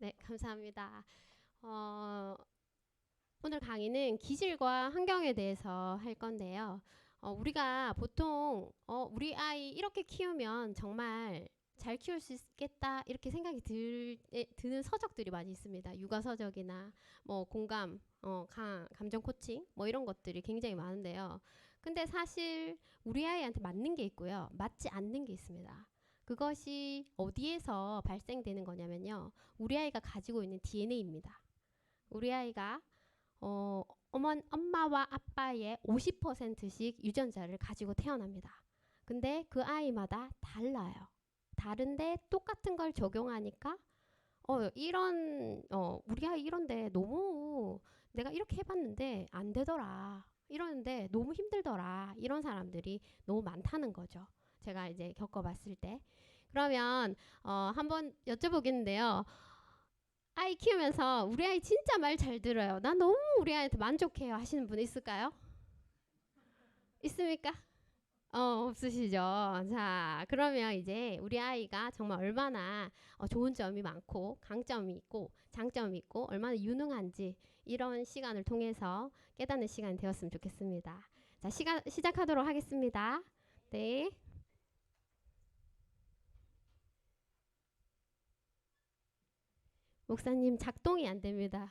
네, 감사합니다. 어, 오늘 강의는 기질과 환경에 대해서 할 건데요. 우리가 보통 우리 아이 이렇게 키우면 정말 잘 키울 수 있겠다 이렇게 생각이 드는 서적들이 많이 있습니다. 육아 서적이나 뭐 공감, 감정 코칭 뭐 이런 것들이 굉장히 많은데요. 근데 사실 우리 아이한테 맞는 게 있고요. 맞지 않는 게 있습니다. 그것이 어디에서 발생되는 거냐면요. 우리 아이가 가지고 있는 DNA입니다. 우리 아이가 엄마와 아빠의 50%씩 유전자를 가지고 태어납니다. 근데 그 아이마다 달라요. 다른데 똑같은 걸 적용하니까 우리 아이 이런데 너무 내가 이렇게 해봤는데 안 되더라. 이러는데 너무 힘들더라. 이런 사람들이 너무 많다는 거죠. 제가 이제 겪어봤을 때. 그러면 한번 여쭤보겠는데요. 아이 키우면서 우리 아이 진짜 말 잘 들어요. 난 너무 우리 아이한테 만족해요. 하시는 분 있을까요? 있습니까? 없으시죠? 자, 그러면 이제 우리 아이가 정말 얼마나 좋은 점이 많고 강점이 있고 장점이 있고 얼마나 유능한지 이런 시간을 통해서 깨닫는 시간이 되었으면 좋겠습니다. 자, 시작하도록 하겠습니다. 네. 목사님 작동이 안 됩니다.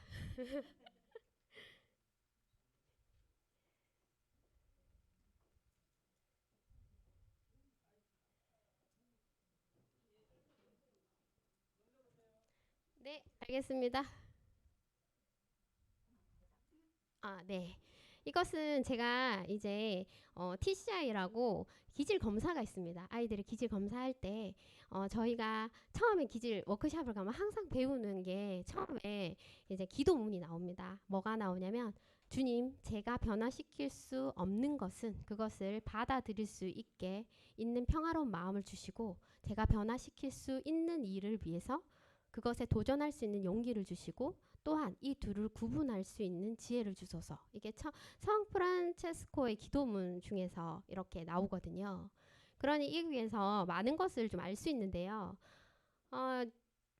네, 알겠습니다. 네. 이것은 제가 이제 TCI라고 기질 검사가 있습니다. 아이들의 기질 검사할 때 저희가 처음에 기질 워크숍을 가면 항상 배우는 게 처음에 이제 기도문이 나옵니다. 뭐가 나오냐면 주님, 제가 변화시킬 수 없는 것은 그것을 받아들일 수 있게 있는 평화로운 마음을 주시고 제가 변화시킬 수 있는 일을 위해서 그것에 도전할 수 있는 용기를 주시고 또한 이 둘을 구분할 수 있는 지혜를 주소서. 이게 성 프란체스코의 기도문 중에서 이렇게 나오거든요. 그러니 이 위에서 많은 것을 좀 알 수 있는데요. 어,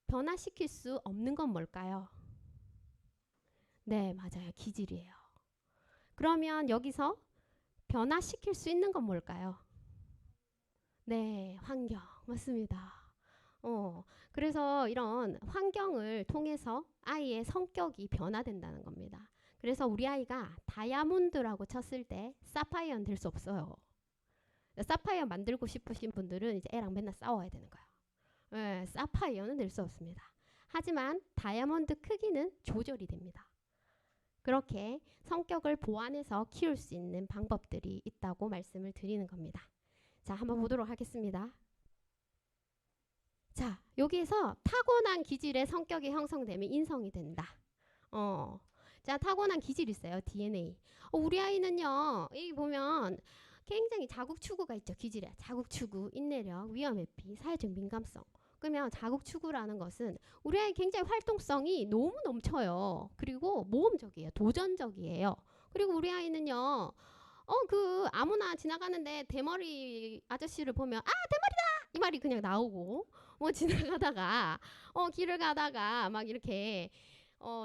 변화시킬 수 없는 건 뭘까요? 네, 맞아요. 기질이에요. 그러면 여기서 변화시킬 수 있는 건 뭘까요? 네, 환경. 맞습니다. 그래서 이런 환경을 통해서 아이의 성격이 변화된다는 겁니다. 그래서 우리 아이가 다이아몬드라고 쳤을 때 사파이어는 될 수 없어요. 사파이어 만들고 싶으신 분들은 이제 애랑 맨날 싸워야 되는 거예요. 네, 사파이어는 될 수 없습니다. 하지만 다이아몬드 크기는 조절이 됩니다. 그렇게 성격을 보완해서 키울 수 있는 방법들이 있다고 말씀을 드리는 겁니다. 자, 한번 보도록 하겠습니다. 자, 여기에서 타고난 기질의 성격이 형성되면 인성이 된다. 어. 자, 타고난 기질이 있어요. DNA. 우리 아이는요. 여기 보면 굉장히 자국 추구가 있죠. 기질에. 자국 추구, 인내력, 위험 회피, 사회적 민감성. 그러면 자국 추구라는 것은 우리 아이 굉장히 활동성이 너무 넘쳐요. 그리고 모험적이에요. 도전적이에요. 그리고 우리 아이는요. 아무나 지나가는데 대머리 아저씨를 보면 대머리다! 이 말이 그냥 나오고 뭐 지나가다가 길을 가다가 막 이렇게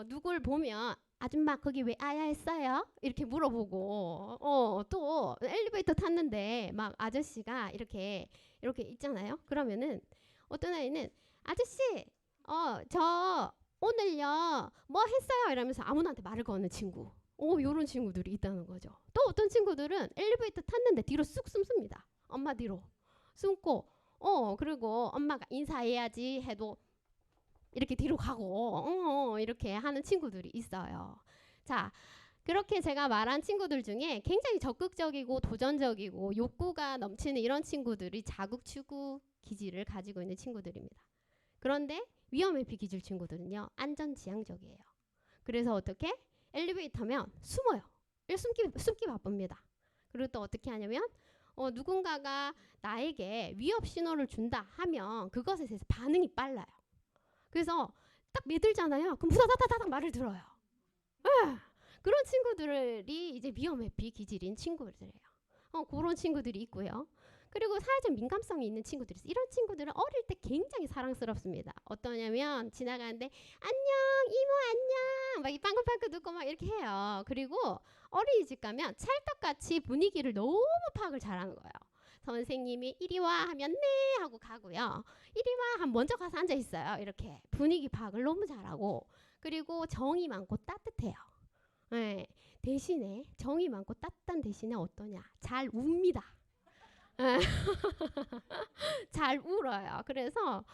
누굴 보면 아줌마 거기 왜 아야 했어요? 이렇게 물어보고 또 엘리베이터 탔는데 막 아저씨가 이렇게 있잖아요. 그러면은 어떤 아이는 아저씨 저 오늘요 뭐 했어요? 이러면서 아무나한테 말을 거는 친구. 요런 친구들이 있다는 거죠. 또 어떤 친구들은 엘리베이터 탔는데 뒤로 쑥 숨습니다. 엄마 뒤로 숨고 그리고 엄마가 인사해야지 해도 이렇게 뒤로 가고 이렇게 하는 친구들이 있어요. 자, 그렇게 제가 말한 친구들 중에 굉장히 적극적이고 도전적이고 욕구가 넘치는 이런 친구들이 자국추구 기질을 가지고 있는 친구들입니다. 그런데 위험회피 기질 친구들은요. 안전지향적이에요. 그래서 어떻게? 엘리베이터면 숨어요. 숨기 바쁩니다. 그리고 또 어떻게 하냐면 누군가가 나에게 위협 신호를 준다 하면 그것에 대해서 반응이 빨라요. 그래서 딱 믿을잖아요. 그럼 후다다다닥 말을 들어요. 에, 그런 친구들이 이제 위험 회피 기질인 친구들이에요. 그런 친구들이 있고요. 그리고 사회적 민감성이 있는 친구들이 있어요. 이런 친구들은 어릴 때 굉장히 사랑스럽습니다. 어떠냐면 지나가는데 안녕 이모 안녕 막 이 빵긋빵긋 웃고 막 이렇게 해요. 그리고 어린이집 가면 찰떡같이 분위기를 너무 파악을 잘하는 거예요. 선생님이 이리 와 하면 네 하고 가고요. 이리 와 하면 먼저 가서 앉아 있어요. 이렇게 분위기 파악을 너무 잘하고, 그리고 정이 많고 따뜻해요. 네. 대신에 정이 많고 따뜻한 대신에 어떠냐? 잘 웁니다. 잘 울어요. 그래서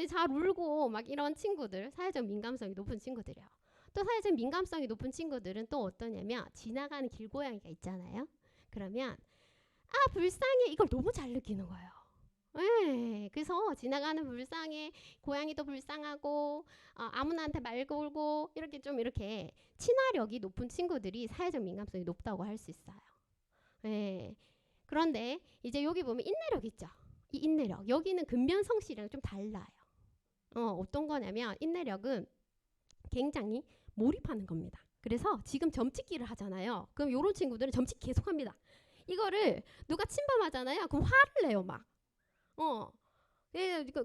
잘 울고 막 이런 친구들, 사회적 민감성이 높은 친구들이에요. 또 사회적 민감성이 높은 친구들은 또 어떠냐면 지나가는 길고양이가 있잖아요. 그러면 아 불쌍해 이걸 너무 잘 느끼는 거예요. 네, 그래서 지나가는 불쌍해 고양이도 불쌍하고 아무나한테 말 걸고 이렇게 좀 이렇게 친화력이 높은 친구들이 사회적 민감성이 높다고 할 수 있어요. 네. 그런데 이제 여기 보면 인내력 있죠. 이 인내력 여기는 근면성실이랑 좀 달라요. 어떤 거냐면 인내력은 굉장히 몰입하는 겁니다. 그래서 지금 점찍기를 하잖아요. 그럼 이런 친구들은 점찍기 계속합니다. 이거를 누가 침범하잖아요. 그럼 화를 내요 막.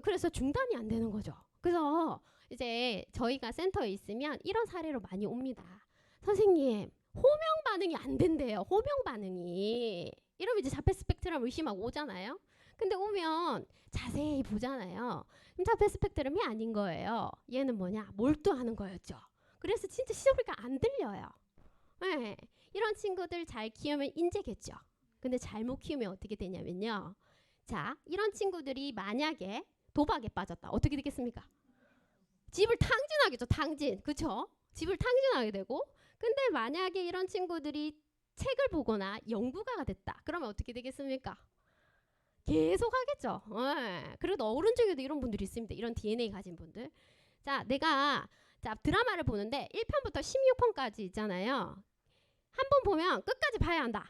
그래서 중단이 안 되는 거죠. 그래서 이제 저희가 센터에 있으면 이런 사례로 많이 옵니다. 선생님 호명 반응이 안 된대요. 호명 반응이. 이러면 이제 자폐 스펙트럼 의심하고 오잖아요. 근데 오면 자세히 보잖아요. 그럼 자폐 스펙트럼이 아닌 거예요. 얘는 뭐냐? 몰두하는 거였죠. 그래서 진짜 소리가 안 들려요. 네. 이런 친구들 잘 키우면 인재겠죠. 근데 잘못 키우면 어떻게 되냐면요. 자, 이런 친구들이 만약에 도박에 빠졌다. 어떻게 되겠습니까? 집을 탕진하겠죠. 탕진. 그쵸? 집을 탕진하게 되고, 근데 만약에 이런 친구들이 책을 보거나 연구가가 됐다. 그러면 어떻게 되겠습니까? 계속 하겠죠. 그리고 어른 중에도 이런 분들이 있습니다. 이런 DNA 가진 분들. 자, 내가 드라마를 보는데 1편부터 16편까지 있잖아요. 한 번 보면 끝까지 봐야 한다.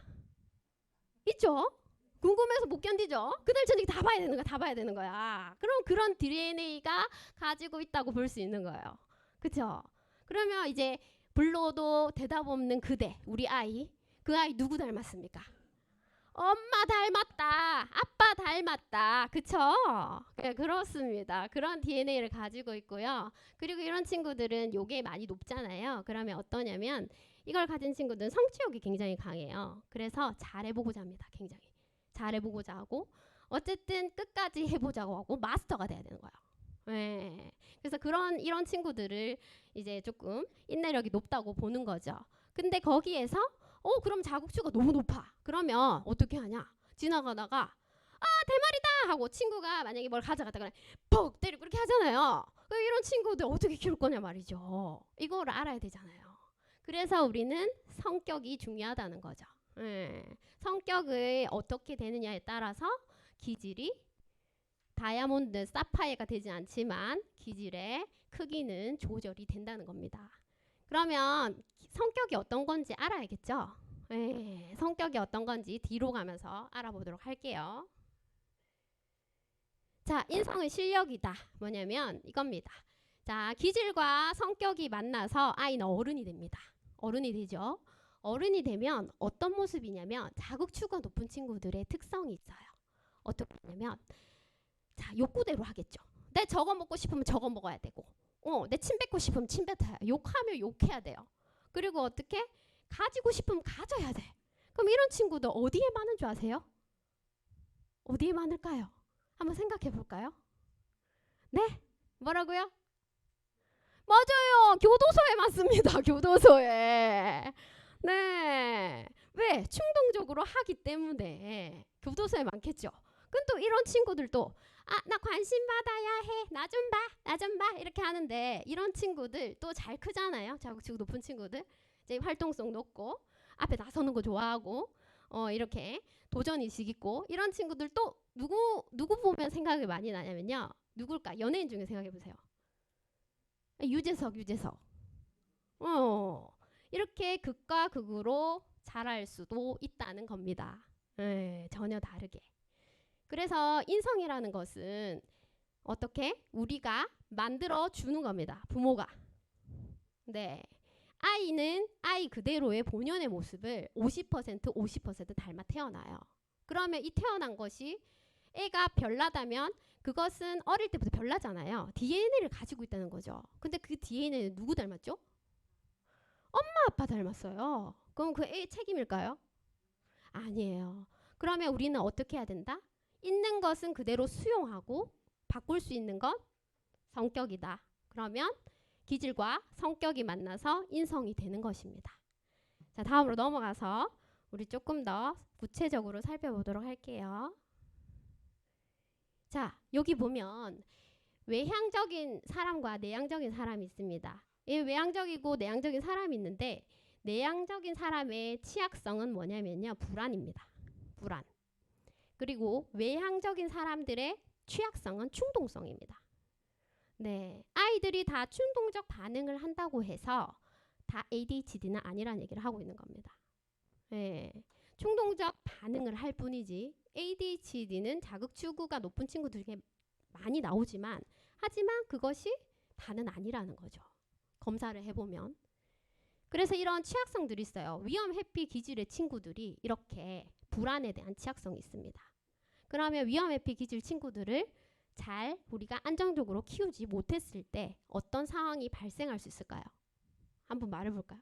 있죠? 궁금해서 못 견디죠? 그날 저녁에 다 봐야 되는 거야. 다 봐야 되는 거야. 그럼 그런 DNA가 가지고 있다고 볼 수 있는 거예요. 그쵸? 그러면 이제 불러도 대답 없는 그대, 우리 아이. 그 아이 누구 닮았습니까? 엄마 닮았다. 아빠 닮았다. 그쵸? 네, 그렇습니다. 그런 DNA를 가지고 있고요. 그리고 이런 친구들은 요게 많이 높잖아요. 그러면 어떠냐면 이걸 가진 친구들은 성취욕이 굉장히 강해요. 그래서 잘해보고자 합니다. 굉장히. 잘해보고자 하고 어쨌든 끝까지 해보자고 하고 마스터가 돼야 되는 거예요. 네. 그래서 이런 친구들을 이제 조금 인내력이 높다고 보는 거죠. 근데 거기에서 그럼 자국추가 너무 높아. 그러면 어떻게 하냐? 지나가다가 대말이다 하고 친구가 만약에 뭘 가져갔다가 퍽 때리고 그렇게 하잖아요. 이런 친구들 어떻게 키울 거냐 말이죠. 이거를 알아야 되잖아요. 그래서 우리는 성격이 중요하다는 거죠. 성격을 어떻게 되느냐에 따라서 기질이 다이아몬드, 사파이어가 되지 않지만 기질의 크기는 조절이 된다는 겁니다. 그러면 성격이 어떤 건지 알아야겠죠? 성격이 어떤 건지 뒤로 가면서 알아보도록 할게요. 자, 인성은 실력이다. 뭐냐면 이겁니다. 자, 기질과 성격이 만나서 아이는 어른이 됩니다. 어른이 되죠. 어른이 되면 어떤 모습이냐면 자국추가 높은 친구들의 특성이 있어요. 어떻게 하냐면 자, 욕구대로 하겠죠. 내 저거 먹고 싶으면 저거 먹어야 되고 내 침 뱉고 싶으면 침 뱉어야 욕하면 욕해야 돼요. 그리고 어떻게 가지고 싶으면 가져야 돼. 그럼 이런 친구들 어디에 많은 줄 아세요? 어디에 많을까요? 한번 생각해 볼까요? 네? 뭐라고요? 맞아요. 교도소에 많습니다. 교도소에. 네. 왜? 충동적으로 하기 때문에 교도소에 많겠죠. 근데 또 이런 친구들도 나 관심 받아야 해. 나 좀 봐. 나 좀 봐. 이렇게 하는데 이런 친구들 또 잘 크잖아요. 자국지구 높은 친구들. 이제 활동성 높고 앞에 나서는 거 좋아하고 이렇게 도전의식 있고 이런 친구들 또 누구 보면 생각이 많이 나냐면요. 누굴까? 연예인 중에 생각해 보세요. 유재석. 이렇게 극과 극으로 자랄 수도 있다는 겁니다. 전혀 다르게. 그래서 인성이라는 것은 어떻게 우리가 만들어 주는 겁니다. 부모가. 네. 아이는 아이 그대로의 본연의 모습을 50% 닮아 태어나요. 그러면 이 태어난 것이 애가 별나다면 그것은 어릴 때부터 별나잖아요. DNA를 가지고 있다는 거죠. 근데 그 DNA는 누구 닮았죠? 엄마 아빠 닮았어요. 그럼 그 애의 책임일까요? 아니에요. 그러면 우리는 어떻게 해야 된다? 있는 것은 그대로 수용하고 바꿀 수 있는 건 성격이다. 그러면 기질과 성격이 만나서 인성이 되는 것입니다. 자, 다음으로 넘어가서 우리 조금 더 구체적으로 살펴보도록 할게요. 자, 여기 보면 외향적인 사람과 내향적인 사람이 있습니다. 이 외향적이고 내향적인 사람이 있는데 내향적인 사람의 취약성은 뭐냐면요. 불안입니다. 불안. 그리고 외향적인 사람들의 취약성은 충동성입니다. 네, 아이들이 다 충동적 반응을 한다고 해서 다 ADHD는 아니라는 얘기를 하고 있는 겁니다. 네, 충동적 반응을 할 뿐이지 ADHD는 자극 추구가 높은 친구들 중에 많이 나오지만 하지만 그것이 다는 아니라는 거죠. 검사를 해보면. 그래서 이런 취약성들이 있어요. 위험 회피 기질의 친구들이 이렇게 불안에 대한 취약성이 있습니다. 그러면 위험 회피 기질 친구들을 잘 우리가 안정적으로 키우지 못했을 때 어떤 상황이 발생할 수 있을까요? 한번 말해볼까요?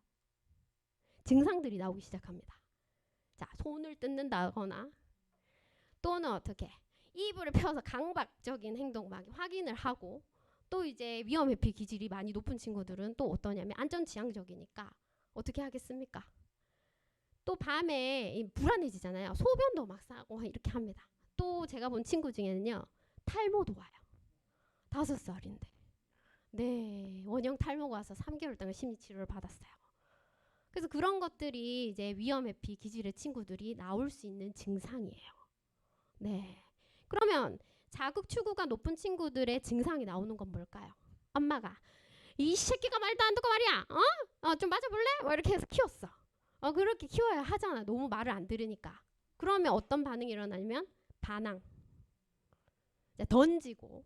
증상들이 나오기 시작합니다. 자, 손을 뜯는다거나 또는 어떻게 이불을 펴서 강박적인 행동 막 확인을 하고 또 이제 위험 회피 기질이 많이 높은 친구들은 또 어떠냐면 안전지향적이니까 어떻게 하겠습니까? 또 밤에 불안해지잖아요. 소변도 막 싸고 이렇게 합니다. 또 제가 본 친구 중에는요. 탈모도 와요. 5살인데. 네, 원형 탈모가 와서 3개월 동안 심리치료를 받았어요. 그래서 그런 것들이 이제 위험 회피 기질의 친구들이 나올 수 있는 증상이에요. 네. 그러면 자극 추구가 높은 친구들의 증상이 나오는 건 뭘까요? 엄마가 이 새끼가 말도 안 듣고 말이야. 좀 맞아볼래? 뭐 이렇게 해서 키웠어. 그렇게 키워야 하잖아. 너무 말을 안 들으니까. 그러면 어떤 반응이 일어나냐면 반항. 던지고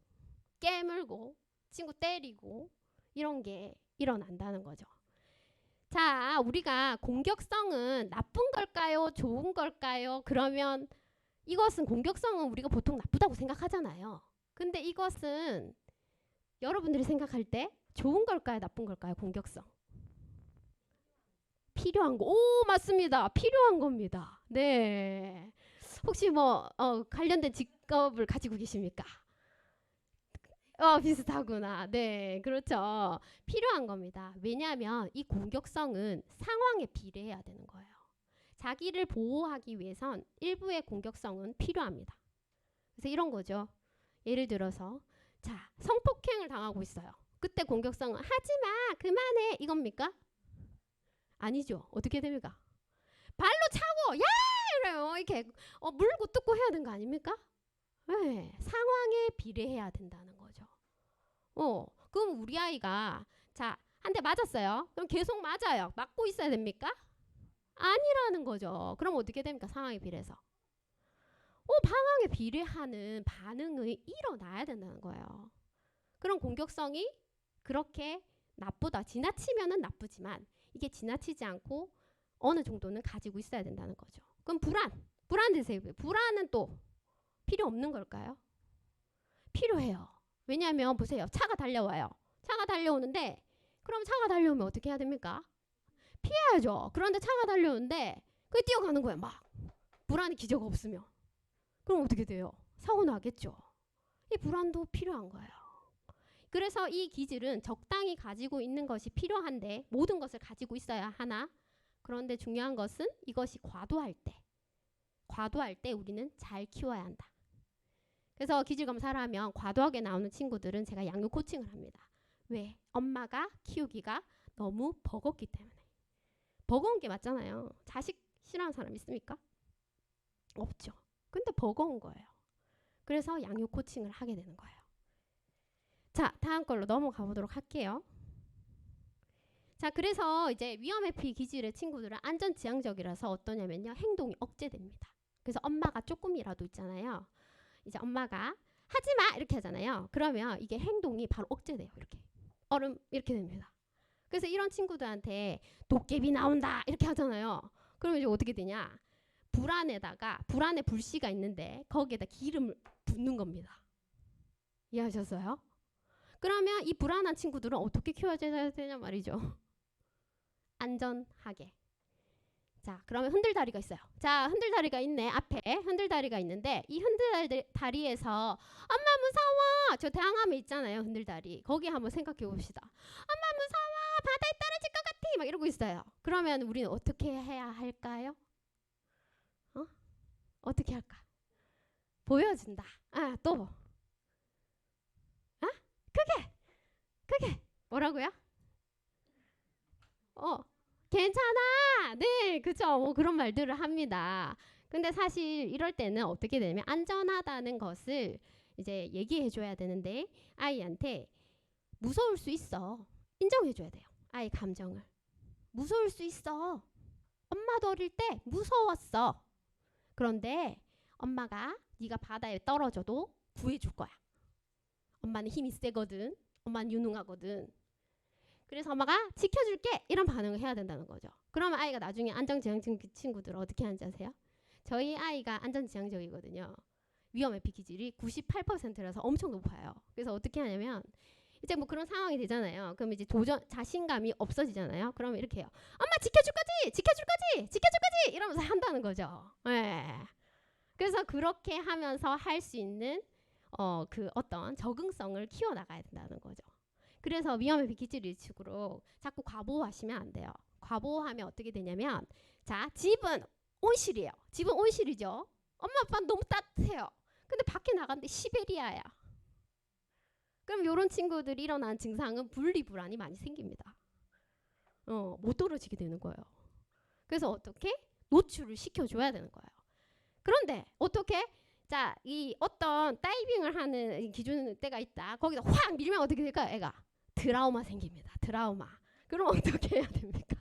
깨물고 친구 때리고 이런 게 일어난다는 거죠. 자, 우리가 공격성은 나쁜 걸까요? 좋은 걸까요? 그러면 이것은 공격성은 우리가 보통 나쁘다고 생각하잖아요. 근데 이것은 여러분들이 생각할 때 좋은 걸까요? 나쁜 걸까요? 공격성. 필요한 거. 오, 맞습니다. 필요한 겁니다. 네. 혹시 뭐 관련된 직업을 가지고 계십니까? 비슷하구나. 네, 그렇죠. 필요한 겁니다. 왜냐하면 이 공격성은 상황에 비례해야 되는 거예요. 자기를 보호하기 위해선 일부의 공격성은 필요합니다. 그래서 이런 거죠. 예를 들어서 자, 성폭행을 당하고 있어요. 그때 공격성은 하지마, 그만해 이겁니까? 아니죠. 어떻게 됩니까? 발로 차고 야! 이래요. 이렇게 물고 뜯고 해야 되는 거 아닙니까? 네, 상황에 비례해야 된다는 거죠. 그럼 우리 아이가 자, 한 대 맞았어요. 그럼 계속 맞아요. 맞고 있어야 됩니까? 아니라는 거죠. 그럼 어떻게 됩니까? 상황에 비례해서. 상황에 비례하는 반응이 일어나야 된다는 거예요. 그런 공격성이 그렇게 나쁘다. 지나치면은 나쁘지만 이게 지나치지 않고 어느 정도는 가지고 있어야 된다는 거죠. 그럼 불안 드세요. 불안은 또 필요 없는 걸까요? 필요해요. 왜냐하면 보세요. 차가 달려와요. 차가 달려오는데 그럼 차가 달려오면 어떻게 해야 됩니까? 피해야죠. 그런데 차가 달려오는데 그게 뛰어가는 거예요. 막 불안이 기저가 없으면. 그럼 어떻게 돼요? 사고 나겠죠. 이 불안도 필요한 거예요. 그래서 이 기질은 적당히 가지고 있는 것이 필요한데 모든 것을 가지고 있어야 하나? 그런데 중요한 것은 이것이 과도할 때 우리는 잘 키워야 한다. 그래서 기질 검사를 하면 과도하게 나오는 친구들은 제가 양육 코칭을 합니다. 왜? 엄마가 키우기가 너무 버겁기 때문에. 버거운 게 맞잖아요. 자식 싫어하는 사람 있습니까? 없죠. 근데 버거운 거예요. 그래서 양육 코칭을 하게 되는 거예요. 자, 다음 걸로 넘어가 보도록 할게요. 자, 그래서 이제 위험 회피 기질의 친구들은 안전지향적이라서 어떠냐면요. 행동이 억제됩니다. 그래서 엄마가 조금이라도 있잖아요. 이제 엄마가 하지마 이렇게 하잖아요. 그러면 이게 행동이 바로 억제돼요. 이렇게 얼음 이렇게 됩니다. 그래서 이런 친구들한테 도깨비 나온다 이렇게 하잖아요. 그러면 이제 어떻게 되냐? 불 안에 불씨가 있는데 거기에다 기름을 붓는 겁니다. 이해하셨어요? 그러면 이 불안한 친구들은 어떻게 키워줘야 되냐 말이죠. 안전하게. 자, 그러면 흔들다리가 있어요. 자, 흔들다리가 있네. 앞에 흔들다리가 있는데 이 흔들다리에서 엄마 무서워. 저 대항함에 있잖아요. 흔들다리. 거기 한번 생각해 봅시다. 엄마 무서워. 바다에 떨어질 것 같아. 막 이러고 있어요. 그러면 우리는 어떻게 해야 할까요? 어떻게 할까? 보여준다. 아, 또. 크게. 뭐라고요? 괜찮아. 네, 그죠. 뭐 그런 말들을 합니다. 근데 사실 이럴 때는 어떻게 되냐면 안전하다는 것을 이제 얘기해 줘야 되는데 아이한테 무서울 수 있어. 인정해 줘야 돼요. 아이 감정을. 무서울 수 있어. 엄마도 어릴 때 무서웠어. 그런데 엄마가 네가 바다에 떨어져도 구해줄 거야. 엄마는 힘이 세거든. 엄마는 유능하거든. 그래서 엄마가 지켜줄게 이런 반응을 해야 된다는 거죠. 그러면 아이가 나중에 안전지향적 친구들 어떻게 하는지 아세요? 저희 아이가 안전지향적이거든요. 위험회피 기질이 98%라서 엄청 높아요. 그래서 어떻게 하냐면 이제 뭐 그런 상황이 되잖아요. 그럼 이제 자신감이 없어지잖아요. 그러면 이렇게 해요. 엄마 지켜줄 거지? 지켜줄 거지? 지켜줄 거지? 이러면서 한다는 거죠. 네. 그래서 그렇게 하면서 할 수 있는 그 어떤 적응성을 키워나가야 된다는 거죠. 그래서 위험회피 기질일축으로 자꾸 과보하시면 안 돼요. 과보하면 어떻게 되냐면 자, 집은 온실이에요. 집은 온실이죠. 엄마 아빠는 너무 따뜻해요. 근데 밖에 나갔는데 시베리아야. 그럼 이런 친구들이 일어나는 증상은 분리불안이 많이 생깁니다. 못 떨어지게 되는 거예요. 그래서 어떻게? 노출을 시켜줘야 되는 거예요. 그런데 어떻게? 자, 이 어떤 다이빙을 하는 기준 때가 있다. 거기다 확 밀면 어떻게 될까요? 애가 트라우마 생깁니다. 트라우마. 그럼 어떻게 해야 됩니까?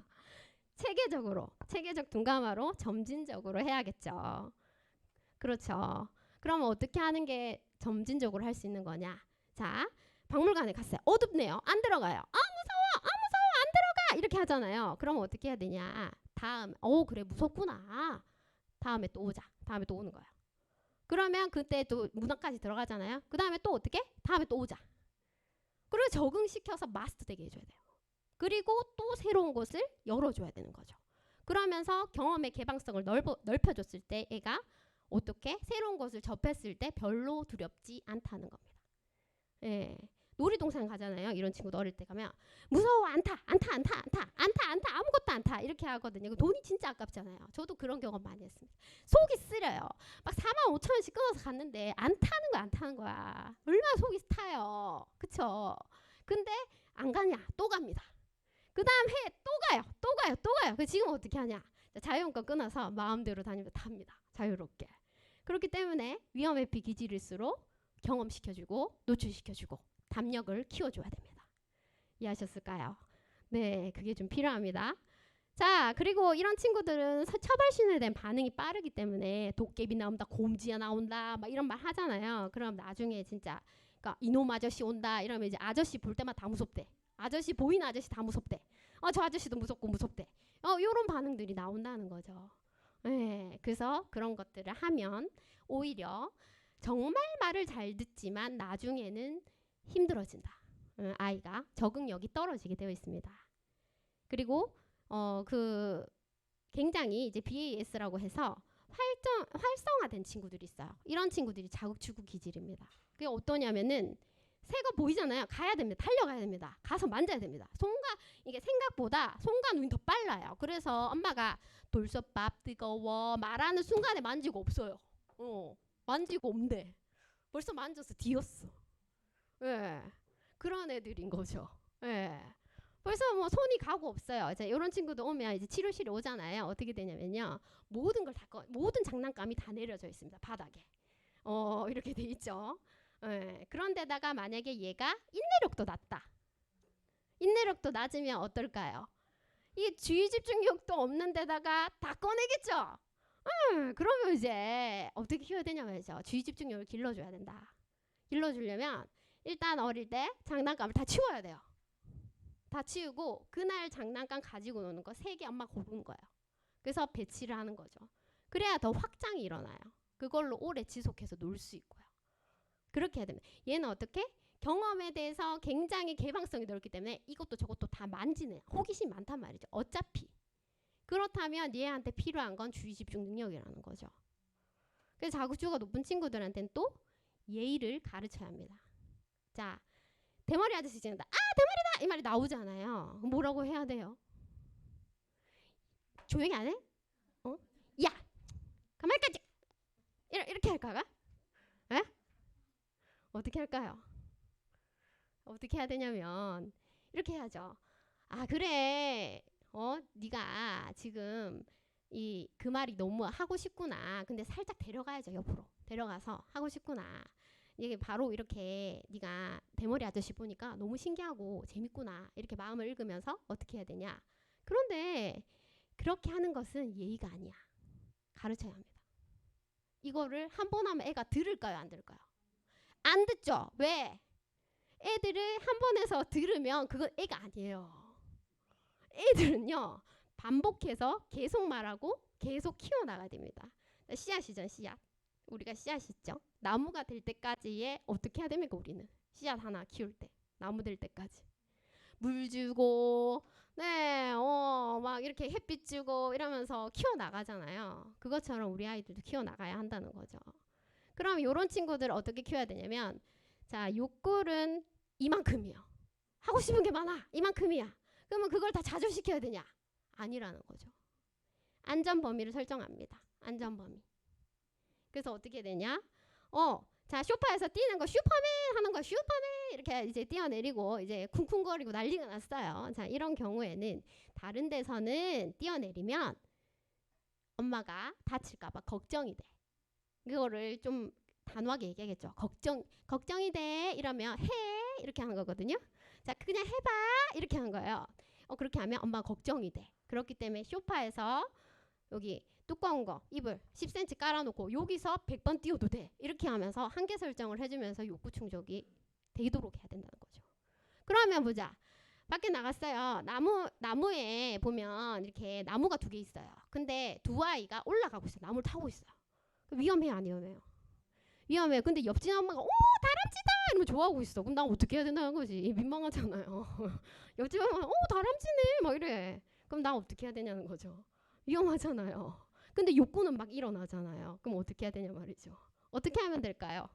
체계적 둔감화로 점진적으로 해야겠죠. 그렇죠. 그러면 어떻게 하는 게 점진적으로 할 수 있는 거냐? 자, 박물관에 갔어요. 어둡네요. 안 들어가요. 아 무서워, 안 들어가. 이렇게 하잖아요. 그럼 어떻게 해야 되냐? 다음, 그래 무섭구나. 다음에 또 오자. 다음에 또 오는 거예요. 그러면 그때 또 문학까지 들어가잖아요. 그 다음에 또 어떻게? 다음에 또 오자. 그리고 적응시켜서 마스터 되게 해줘야 돼요. 그리고 또 새로운 곳을 열어줘야 되는 거죠. 그러면서 경험의 개방성을 넓혀줬을 때 애가 어떻게 새로운 것을 접했을 때 별로 두렵지 않다는 겁니다. 예. 놀이동산 가잖아요. 이런 친구도 어릴 때 가면 무서워 안타 아무것도 안타 이렇게 하거든요. 돈이 진짜 아깝잖아요. 저도 그런 경험 많이 했습니다. 속이 쓰려요. 막 45,000원씩 끊어서 갔는데 안 타는 거야. 얼마나 속이 타요. 그쵸? 근데 안 가냐? 또 갑니다. 그 다음 해 또 가요. 그 지금 어떻게 하냐? 자유용권 끊어서 마음대로 다니면서 탑니다. 자유롭게. 그렇기 때문에 위험회피 기질일수록 경험시켜주고 노출시켜주고 담력을 키워줘야 됩니다. 이해하셨을까요? 네, 그게 좀 필요합니다. 자, 그리고 이런 친구들은 처발신에 대한 반응이 빠르기 때문에 도깨비 나온다, 곰지야 나온다, 막 이런 말 하잖아요. 그럼 나중에 진짜 그러니까 이놈 아저씨 온다 이러면 이제 아저씨 볼 때마다 다 무섭대. 아저씨 보이는 아저씨 다 무섭대. 저 아저씨도 무섭대. 이런 반응들이 나온다는 거죠. 네, 그래서 그런 것들을 하면 오히려 정말 말을 잘 듣지만 나중에는 힘들어진다. 아이가 적응력이 떨어지게 되어 있습니다. 그리고 그 굉장히 이제 BAS라고 해서 활성화된 친구들이 있어요. 이런 친구들이 자극추구 기질입니다. 그게 어떠냐면은 새거 보이잖아요. 가야 됩니다. 달려가야 됩니다. 가서 만져야 됩니다. 이게 생각보다 손과 눈이 더 빨라요. 그래서 엄마가 돌솥밥 뜨거워 말하는 순간에 만지고 없어요. 만지고 없네. 벌써 만져서 뒤었어. 예. 그런 애들인 거죠. 예. 벌써 뭐 손이 가고 없어요. 이제 이런 친구도 오면 이제 치료실에 오잖아요. 어떻게 되냐면요. 모든 장난감이 다 내려져 있습니다. 바닥에. 이렇게 돼 있죠. 예. 그런데다가 만약에 얘가 인내력도 낮다. 인내력도 낮으면 어떨까요? 이 주의 집중력도 없는 데다가 다 꺼내겠죠. 그러면 이제 어떻게 키워야 되냐 말이죠. 주의 집중력을 길러줘야 된다. 길러주려면 일단 어릴 때 장난감을 다 치워야 돼요. 다 치우고 그날 장난감 가지고 노는 거 3개 엄마 고르는 거예요. 그래서 배치를 하는 거죠. 그래야 더 확장이 일어나요. 그걸로 오래 지속해서 놀 수 있고요. 그렇게 해야 됩니다. 얘는 어떻게? 경험에 대해서 굉장히 개방성이 넓기 때문에 이것도 저것도 다 만지는 호기심 많단 말이죠. 어차피. 그렇다면 얘한테 필요한 건 주의 집중 능력이라는 거죠. 그래서 자구추가 높은 친구들한테는 또 예의를 가르쳐야 합니다. 자, 대머리 아저씨 지낸다. 아, 대머리다! 이 말이 나오잖아요. 뭐라고 해야 돼요? 조용히 안 해? 어? 야! 가만히까지! 이렇게 할까가? 에? 어떻게 할까요? 어떻게 해야 되냐면 이렇게 해야죠. 아, 그래. 네가 지금 그 말이 너무 하고 싶구나. 근데 살짝 데려가야죠. 옆으로. 데려가서 하고 싶구나. 이게 바로 이렇게 네가 대머리 아저씨 보니까 너무 신기하고 재밌구나. 이렇게 마음을 읽으면서 어떻게 해야 되냐. 그런데 그렇게 하는 것은 예의가 아니야. 가르쳐야 합니다. 이거를 한 번 하면 애가 들을까요? 안 들을까요? 안 듣죠. 왜? 애들을 한 번 해서 들으면 그건 애가 아니에요. 애들은요. 반복해서 계속 말하고 계속 키워나가야 됩니다. 씨앗이죠. 씨앗. 우리가 씨앗 있죠. 나무가 될 때까지의 어떻게 해야 됩니까? 우리는 씨앗 하나 키울 때 나무 될 때까지 물 주고 네, 막 이렇게 햇빛 주고 이러면서 키워나가잖아요. 그것처럼 우리 아이들도 키워나가야 한다는 거죠. 그럼 이런 친구들 어떻게 키워야 되냐면 자, 욕구는 이만큼이요. 하고 싶은 게 많아. 이만큼이야. 그러면 그걸 다 좌절시켜야 되냐? 아니라는 거죠. 안전 범위를 설정합니다. 안전 범위. 그래서 어떻게 되냐? 자, 소파에서 뛰는 거 슈퍼맨 하는 거 슈퍼맨 이렇게 이제 뛰어내리고 이제 쿵쿵거리고 난리가 났어요. 자, 이런 경우에는 다른 데서는 뛰어내리면 엄마가 다칠까봐 걱정이 돼. 그거를 좀 단호하게 얘기하겠죠. 걱정이 돼 이러면 해 이렇게 하는 거거든요. 자, 그냥 해봐 이렇게 하는 거예요. 그렇게 하면 엄마가 걱정이 돼. 그렇기 때문에 소파에서 여기 두꺼운 거 이불 10cm 깔아놓고 여기서 100번 뛰어도 돼. 이렇게 하면서 한계 설정을 해주면서 욕구 충족이 되도록 해야 된다는 거죠. 그러면 보자. 밖에 나갔어요. 나무에 보면 이렇게 나무가 2개 있어요. 근데 두 아이가 올라가고 있어요. 나무를 타고 있어요. 위험해요, 안 위험해요? 위험해요. 근데 옆집 엄마가 다람쥐다 이러면 좋아하고 있어. 그럼 나 어떻게 해야 된다는 거지? 민망하잖아요. 옆집 엄마가 다람쥐네 막 이래. 그럼 나 어떻게 해야 되냐는 거죠. 위험하잖아요. 근데 욕구는 막 일어나잖아요. 그럼 어떻게 해야 되냐 말이죠. 어떻게 하면 될까요?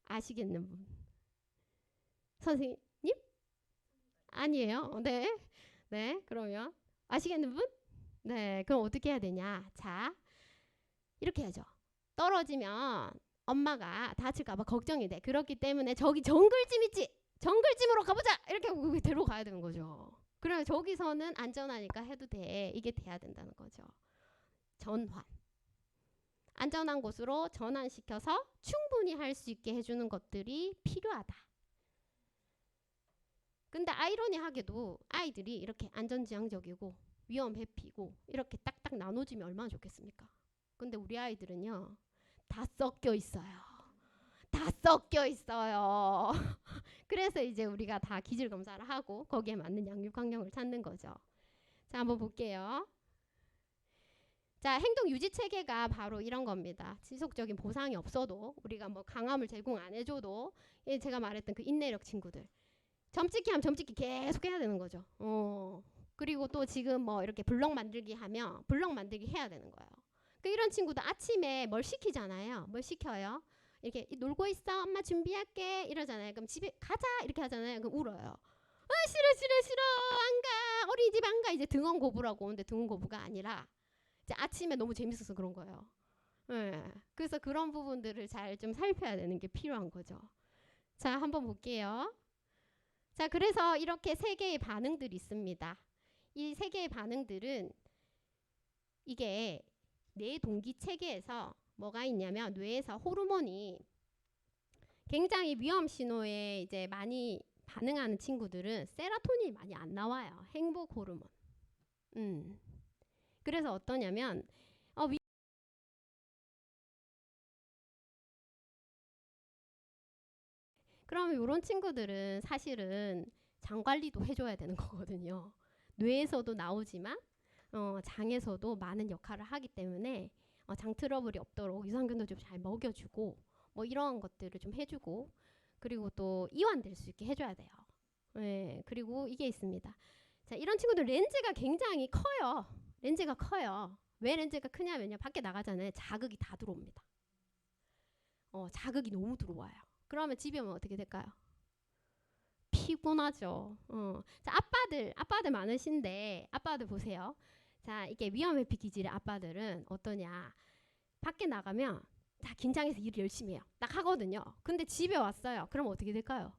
아시겠는 분? 선생님? 아니에요? 네. 네, 그러면 아시겠는 분? 네, 그럼 어떻게 해야 되냐? 자, 이렇게 해야죠. 떨어지면 엄마가 다칠까봐 걱정이 돼. 그렇기 때문에 저기 정글짐 있지? 정글짐으로 가보자! 이렇게 데려가야 되는 거죠. 그래 저기서는 안전하니까 해도 돼. 이게 돼야 된다는 거죠. 전환. 안전한 곳으로 전환시켜서 충분히 할 수 있게 해주는 것들이 필요하다. 근데 아이러니하게도 아이들이 이렇게 안전지향적이고 위험 회피고 이렇게 딱딱 나눠주면 얼마나 좋겠습니까? 근데 우리 아이들은요. 다 섞여 있어요. 다 섞여 있어요. 그래서 이제 우리가 다 기질 검사를 하고 거기에 맞는 양육 환경을 찾는 거죠. 자, 한번 볼게요. 자, 행동 유지 체계가 바로 이런 겁니다. 지속적인 보상이 없어도 우리가 뭐 강함을 제공 안 해줘도 제가 말했던 그 인내력 친구들 점찍기 하면 점찍기 계속 해야 되는 거죠. 그리고 또 지금 뭐 이렇게 블럭 만들기 하면 블럭 만들기 해야 되는 거예요. 그 이런 친구도 아침에 뭘 시키잖아요. 뭘 시켜요? 이렇게 놀고 있어 엄마 준비할게 이러잖아요. 그럼 집에 가자 이렇게 하잖아요. 그럼 울어요. 싫어 안 가 어린이집 안 가 이제 등원고부라고 오는데 등원고부가 아니라 이제 아침에 너무 재밌어서 그런 거예요. 네. 그래서 그런 부분들을 잘 좀 살펴야 되는 게 필요한 거죠. 자, 한번 볼게요. 자, 그래서 이렇게 3개의 반응들이 있습니다. 이 3개의 반응들은 이게 뇌 동기 체계에서 뭐가 있냐면 뇌에서 호르몬이 굉장히 위험 신호에 이제 많이 반응하는 친구들은 세로토닌이 많이 안 나와요. 행복 호르몬. 그래서 어떠냐면 그럼 이런 친구들은 사실은 장 관리도 해줘야 되는 거거든요. 뇌에서도 나오지만 장에서도 많은 역할을 하기 때문에 장 트러블이 없도록 유산균도 좀 잘 먹여주고 뭐 이런 것들을 좀 해주고 그리고 또 이완될 수 있게 해줘야 돼요. 네, 그리고 이게 있습니다. 자, 이런 친구들 렌즈가 굉장히 커요. 렌즈가 커요. 왜 렌즈가 크냐면요. 밖에 나가잖아요. 자극이 다 들어옵니다. 자극이 너무 들어와요. 그러면 집에 오면 어떻게 될까요? 피곤하죠. 자, 아빠들 많으신데 아빠들 보세요. 자, 이게 위험 회피 기질의 아빠들은 어떠냐? 밖에 나가면 다 긴장해서 일을 열심히 해요. 딱 하거든요. 근데 집에 왔어요. 그럼 어떻게 될까요?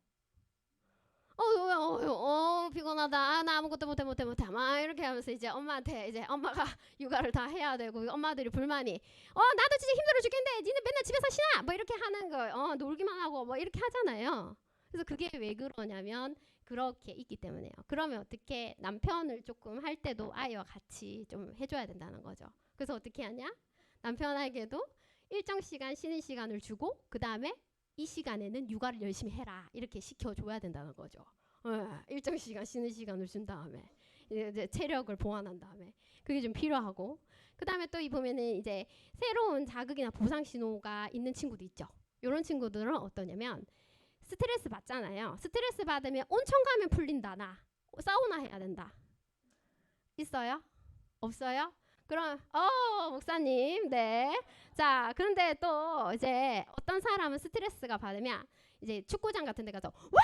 피곤하다. 아, 나 아무것도 못해. 막 이렇게 하면서 이제 엄마한테 이제 엄마가 육아를 다 해야 되고 엄마들이 불만이 나도 진짜 힘들어 죽겠는데 니는 맨날 집에서 쉬나? 뭐 이렇게 하는 거 놀기만 하고 뭐 이렇게 하잖아요. 그래서 그게 왜 그러냐면 그렇게 있기 때문에요. 그러면 어떻게 남편을 조금 할 때도 아이와 같이 좀 해줘야 된다는 거죠. 그래서 어떻게 하냐? 남편에게도 일정 시간 쉬는 시간을 주고 그 다음에 이 시간에는 육아를 열심히 해라 이렇게 시켜줘야 된다는 거죠. 일정 시간 쉬는 시간을 준 다음에 이제 체력을 보완한 다음에 그게 좀 필요하고 그 다음에 또 이 보면은 이제 새로운 자극이나 보상 신호가 있는 친구도 있죠. 이런 친구들은 어떠냐면 스트레스 받잖아요. 스트레스 받으면 온천 가면 풀린다. 나 사우나 해야 된다. 있어요? 없어요? 그럼 목사님 네. 자, 그런데 또 이제 어떤 사람은 스트레스가 받으면 이제 축구장 같은 데 가서 와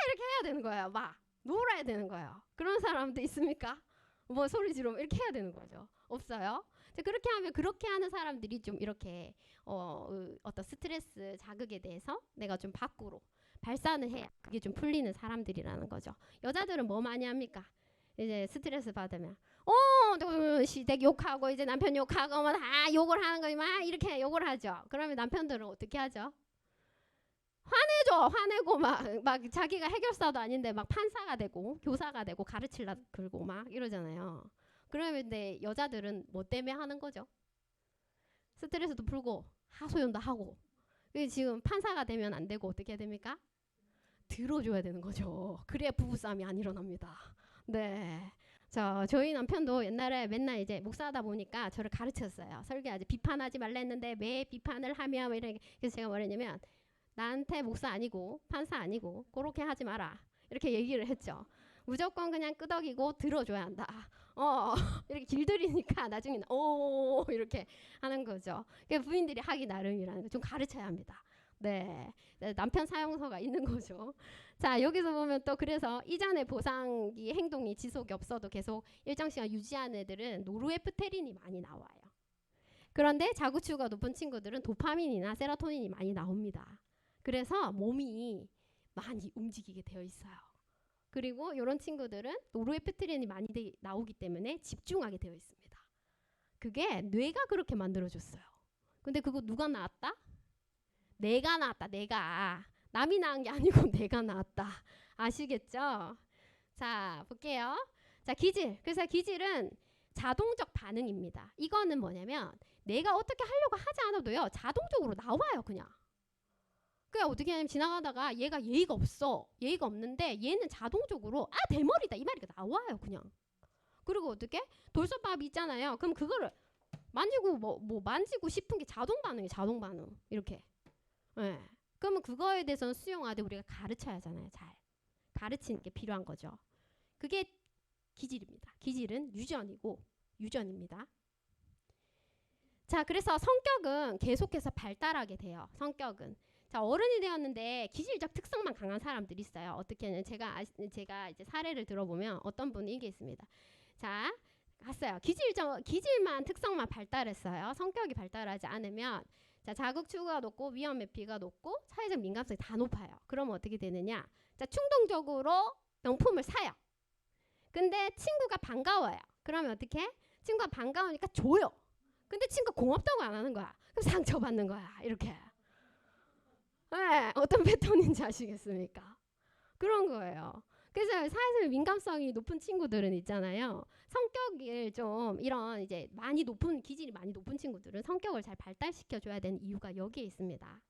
이렇게 해야 되는 거예요. 막 놀아야 되는 거예요. 그런 사람도 있습니까? 뭐 소리 지르면 이렇게 해야 되는 거죠. 없어요? 그렇게 하면 그렇게 하는 사람들이 좀 이렇게 어떤 스트레스 자극에 대해서 내가 좀 밖으로 발산을 해야 그게 좀 풀리는 사람들이라는 거죠. 여자들은 뭐 많이 합니까? 이제 스트레스 받으면 시댁 욕하고 이제 남편 욕하고 뭐 다 욕을 하는 거지 막 이렇게 욕을 하죠. 그러면 남편들은 어떻게 하죠? 화내고 막 자기가 해결사도 아닌데 막 판사가 되고 교사가 되고 가르치려 그러고 막 이러잖아요. 그러면 근데 여자들은 뭐 때문에 하는 거죠? 스트레스도 풀고 하소연도 하고 지금 판사가 되면 안 되고 어떻게 해야 됩니까? 들어줘야 되는 거죠. 그래야 부부싸움이 안 일어납니다. 네. 자, 저희 남편도 옛날에 맨날 이제 목사하다 보니까 저를 가르쳤어요. 설교하지 비판하지 말라 했는데 왜 비판을 하며 뭐 이렇게. 그래서 제가 뭐랬냐면 나한테 목사 아니고 판사 아니고 그렇게 하지 마라 이렇게 얘기를 했죠. 무조건 그냥 끄덕이고 들어줘야 한다. 이렇게 길들이니까 나중에는 이렇게 하는 거죠. 그러니까 부인들이 하기 나름이라는 거 좀 가르쳐야 합니다. 네, 남편 사용서가 있는 거죠. 자, 여기서 보면 또 그래서 이전에 보상기 행동이 지속이 없어도 계속 일정 시간 유지하는 애들은 노르에프테린이 많이 나와요. 그런데 자구추가 높은 친구들은 도파민이나 세로토닌이 많이 나옵니다. 그래서 몸이 많이 움직이게 되어 있어요. 그리고 이런 친구들은 노르에프테린이 많이 나오기 때문에 집중하게 되어 있습니다. 그게 뇌가 그렇게 만들어줬어요. 근데 그거 누가 낳았다? 내가 낳았다. 내가. 남이 낳은 게 아니고 내가 낳았다. 아시겠죠? 자, 볼게요. 자, 기질. 그래서 기질은 자동적 반응입니다. 이거는 뭐냐면 내가 어떻게 하려고 하지 않아도요. 자동적으로 나와요. 그냥. 그러니까 어떻게 하냐면 지나가다가 얘가 예의가 없어. 예의가 없는데 얘는 자동적으로 대머리다. 이 말이 나와요. 그냥. 그리고 어떻게? 돌솥밥 있잖아요. 그럼 그거를 만지고 뭐 만지고 싶은 게 자동 반응이에요. 자동 반응. 이렇게. 네. 그러면 그거에 대해서는 수용하되 우리가 가르쳐야 하잖아요. 잘. 가르치는 게 필요한 거죠. 그게 기질입니다. 기질은 유전입니다. 자, 그래서 성격은 계속해서 발달하게 돼요. 성격은. 자, 어른이 되었는데 기질적 특성만 강한 사람들이 있어요. 어떻게는 제가 이제 사례를 들어보면 어떤 분이 이게 있습니다. 자, 갔어요. 기질만 특성만 발달했어요. 성격이 발달하지 않으면 자, 자극 추구가 높고 위험 회피가 높고 사회적 민감성이 다 높아요. 그러면 어떻게 되느냐? 자, 충동적으로 명품을 사요. 근데 친구가 반가워요. 그러면 어떻게? 친구가 반가우니까 줘요. 근데 친구가 고맙다고 안 하는 거야. 그럼 상처받는 거야. 이렇게. 네, 어떤 패턴인지 아시겠습니까? 그런 거예요. 그래서 사회적 민감성이 높은 친구들은 있잖아요. 성격을 좀 이런 이제 기질이 많이 높은 친구들은 성격을 잘 발달시켜 줘야 되는 이유가 여기에 있습니다.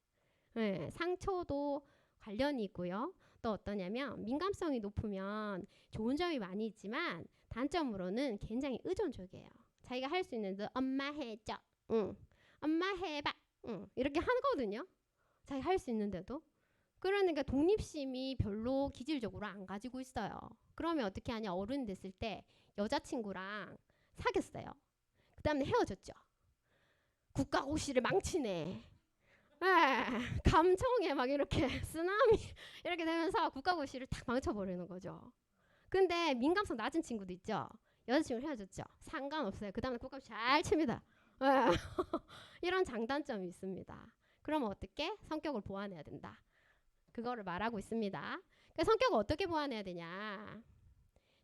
네, 상처도 관련이 있고요. 또 어떠냐면 민감성이 높으면 좋은 점이 많이 있지만 단점으로는 굉장히 의존적이에요. 자기가 할 수 있는 데 엄마 해줘. 응. 엄마 해봐. 응. 이렇게 하거든요. 자기 할 수 있는데도. 그러니까 독립심이 별로 기질적으로 안 가지고 있어요. 그러면 어떻게 하냐? 어른 됐을 때 여자친구랑 사귀었어요. 그 다음에 헤어졌죠. 국가고시를 망치네. 감정에 막 이렇게 쓰나미 이렇게 되면서 국가고시를 탁 망쳐버리는 거죠. 근데 민감성 낮은 친구도 있죠. 여자친구 헤어졌죠. 상관없어요. 그 다음에 국가고시 잘 칩니다. 이런 장단점이 있습니다. 그러면 어떻게? 성격을 보완해야 된다. 그거를 말하고 있습니다. 그 성격을 어떻게 보완해야 되냐?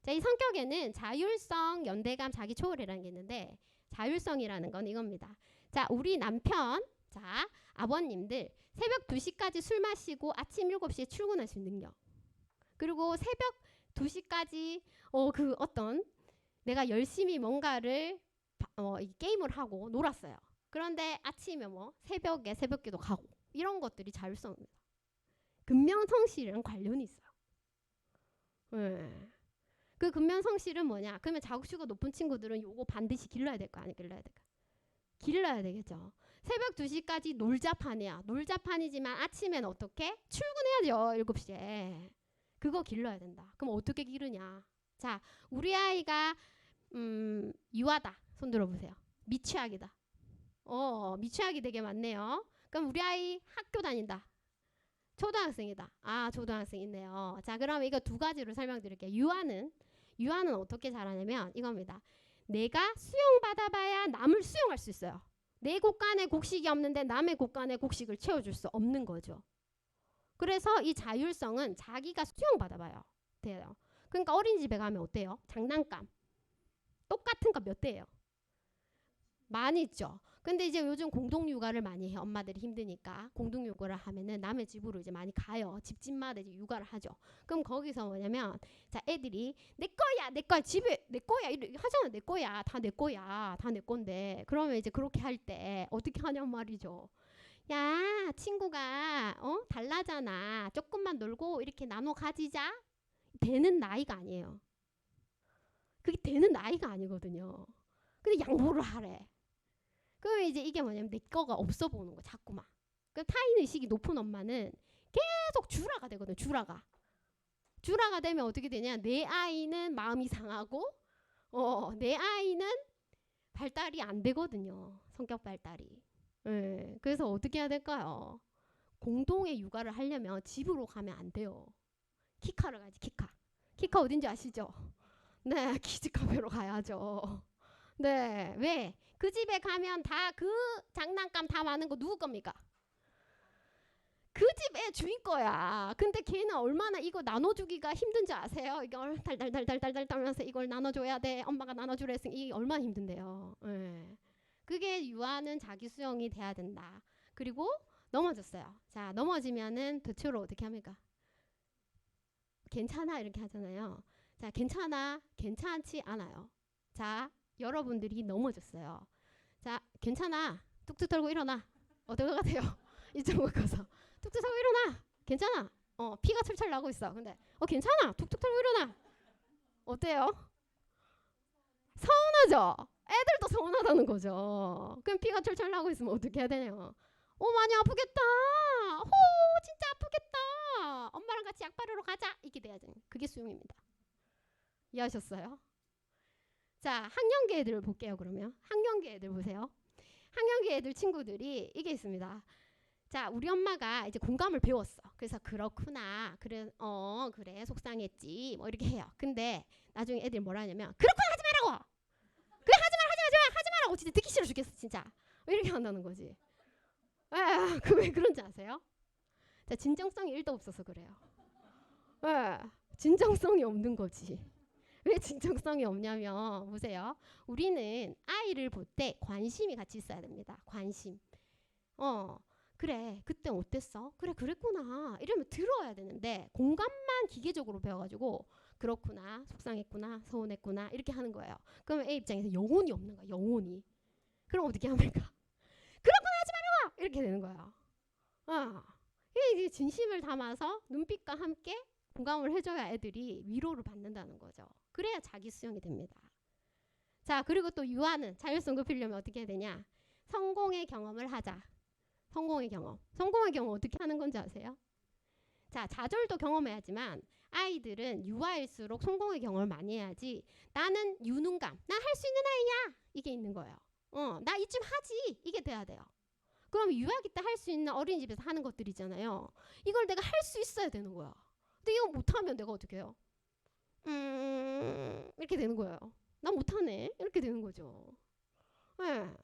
자, 이 성격에는 자율성, 연대감, 자기 초월이라는 게 있는데 자율성이라는 건 이겁니다. 자, 우리 남편, 자, 아버님들 새벽 2시까지 술 마시고 아침 7시에 출근할 수 있는 능력. 그리고 새벽 2시까지 그 어떤 내가 열심히 뭔가를 이 게임을 하고 놀았어요. 그런데 아침에 뭐 새벽에 새벽기도 가고 이런 것들이 자율성입니다. 근면성실이랑 관련이 있어요. 네. 그 근면성실은 뭐냐? 그러면 자극수가 높은 친구들은 요거 반드시 길러야 될까? 아니 길러야 될까? 길러야 되겠죠. 새벽 2시까지 놀자판이야. 놀자판이지만 아침엔 어떻게? 출근해야죠. 7시에. 그거 길러야 된다. 그럼 어떻게 기르냐? 자, 우리 아이가 유아다. 손 들어보세요. 미취학이다. 미취학이 되게 많네요. 그럼 우리 아이 학교 다닌다. 초등학생이다. 아, 초등학생 있네요. 자, 그럼 이거 두 가지로 설명드릴게요. 유아는 어떻게 자라냐면 이겁니다. 내가 수용받아봐야 남을 수용할 수 있어요. 내 곳간에 곡식이 없는데 남의 곳간에 곡식을 채워줄 수 없는 거죠. 그래서 이 자율성은 자기가 수용받아봐요. 돼요. 그러니까 어린이집에 가면 어때요? 장난감. 똑같은 거 몇 대예요? 많이 있죠. 근데 이제 요즘 공동육아를 많이 해요. 엄마들이 힘드니까 공동육아를 하면은 남의 집으로 이제 많이 가요. 집집마다 이제 육아를 하죠. 그럼 거기서 뭐냐면 자, 애들이 내 거야, 내 거야, 집에 내 거야 이렇게 하잖아. 내 거야, 다 내 거야, 다 내 건데. 그러면 이제 그렇게 할 때 어떻게 하냔 말이죠. 야, 친구가 달라잖아. 조금만 놀고 이렇게 나눠 가지자. 되는 나이가 아니에요. 그게 되는 나이가 아니거든요. 근데 양보를 하래. 그럼 이제 이게 뭐냐면 내 거가 없어 보는 거 자꾸만. 그 타인의식이 높은 엄마는 계속 주라가 되거든. 주라가 되면 어떻게 되냐? 내 아이는 마음이 상하고 내 아이는 발달이 안 되거든요. 성격 발달이. 네, 그래서 어떻게 해야 될까요? 공동의 육아를 하려면 집으로 가면 안 돼요. 키카를 가야지. 키카 어딘지 아시죠? 네, 키즈카페로 가야죠. 네, 왜? 그 집에 가면 다 그 장난감 다 많은 거 누구 겁니까? 그 집의 주인 거야. 근데 걔는 얼마나 이거 나눠주기가 힘든지 아세요? 이걸 달달달달달달 떨면서 이걸 나눠줘야 돼. 엄마가 나눠주라 했으니 이게 얼마나 힘든데요. 네. 그게 유아는 자기 수용이 돼야 된다. 그리고 넘어졌어요. 자, 넘어지면은 대체로 어떻게 합니까? 괜찮아 이렇게 하잖아요. 자, 괜찮아, 괜찮지 않아요. 자, 여러분들이 넘어졌어요. 자, 괜찮아. 뚝뚝 털고 일어나. 어떨 것 같아요? 이쪽으로 가서 뚝뚝 털고 일어나. 괜찮아. 피가 철철 나고 있어. 근데 괜찮아. 뚝뚝 털고 일어나. 어때요? 서운하죠? 애들도 서운하다는 거죠. 그럼 피가 철철 나고 있으면 어떻게 해야 되냐? 많이 아프겠다. 진짜 아프겠다. 엄마랑 같이 약 바르러 가자. 이렇게 돼야지. 그게 수용입니다. 이해하셨어요? 자, 학년기 애들을 볼게요. 그러면 학년기 애들 보세요. 학년기 애들 친구들이 이게 있습니다. 자, 우리 엄마가 이제 공감을 배웠어. 그래서 그렇구나. 그래, 그래 속상했지. 뭐 이렇게 해요. 근데 나중에 애들이 뭐라 하냐면 그렇구나 하지 말라고. 그래 하지 말라고. 진짜 듣기 싫어 죽겠어 진짜. 이렇게 한다는 거지. 그 왜 그런지 아세요? 자, 진정성이 1도 없어서 그래요. 진정성이 없는 거지. 왜 진정성이 없냐면 보세요. 우리는 아이를 볼 때 관심이 같이 있어야 됩니다. 관심. 그래 그때 어땠어? 그래 그랬구나. 이러면 들어야 되는데 공감만 기계적으로 배워가지고 그렇구나 속상했구나 서운했구나 이렇게 하는 거예요. 그러면 애 입장에서 영혼이 없는 거야. 영혼이. 그럼 어떻게 합니까? 그렇구나 하지 말라고 이렇게 되는 거예요. 이게 진심을 담아서 눈빛과 함께 공감을 해줘야 애들이 위로를 받는다는 거죠. 그래야 자기 수용이 됩니다. 자, 그리고 또 유아는 자율성 높이려면 어떻게 해야 되냐? 성공의 경험을 하자. 성공의 경험. 성공의 경험 어떻게 하는 건지 아세요? 자, 좌절도 경험해야지만 아이들은 유아일수록 성공의 경험을 많이 해야지. 나는 유능감, 나 할 수 있는 아이야, 이게 있는 거예요. 나 이쯤 하지, 이게 돼야 돼요. 그럼 유아기 때 할 수 있는 어린이집에서 하는 것들이잖아요. 이걸 내가 할 수 있어야 되는 거야. 근데 이거 못하면 내가 어떻게 해요? 이렇게 되는 거예요. 나 못하네, 이렇게 되는 거죠. 네.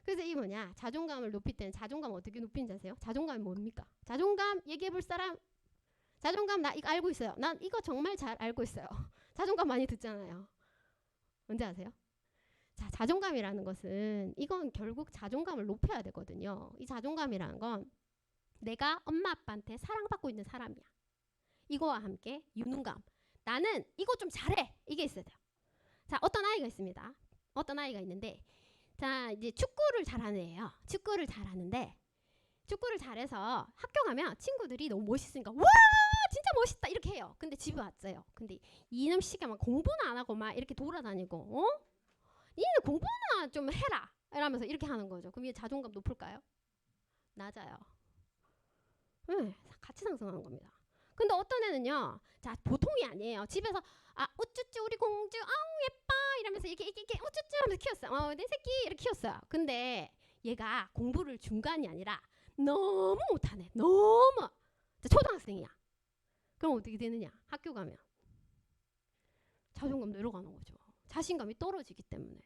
그래서 이 뭐냐, 자존감을 높일 때는 자존감 어떻게 높이는지 아세요? 자존감이 뭡니까? 자존감 얘기해 볼 사람? 자존감 나 이거 알고 있어요. 난 이거 정말 잘 알고 있어요. 자존감 많이 듣잖아요. 뭔지 아세요? 자, 자존감이라는 것은 이건 결국 자존감을 높여야 되거든요. 이 자존감이라는 건 내가 엄마 아빠한테 사랑받고 있는 사람이야. 이거와 함께 유능감. 나는 이거 좀 잘해. 이게 있어야 돼요. 자, 어떤 아이가 있습니다. 어떤 아이가 있는데, 자, 이제 축구를 잘하는 애예요. 축구를 잘하는데, 축구를 잘해서 학교 가면 친구들이 너무 멋있으니까 와 진짜 멋있다 이렇게 해요. 근데 집에 왔어요. 근데 이놈 씨가 막 공부는 안 하고 막 이렇게 돌아다니고, 니는 공부나 좀 해라 이러면서 이렇게 하는 거죠. 그럼 얘 자존감 높을까요? 낮아요. 네, 같이 상승하는 겁니다. 근데 어떤 애는요, 자, 보통이 아니에요. 집에서 우쭈쭈 우리 공주 아우 예뻐 이러면서 이렇게 우쭈쭈 하면서 키웠어요. 내 새끼 이렇게 키웠어요. 근데 얘가 공부를 중간이 아니라 너무 못하네. 너무 초등학생이야. 그럼 어떻게 되느냐? 학교 가면 자존감 내려가는 거죠. 자신감이 떨어지기 때문에.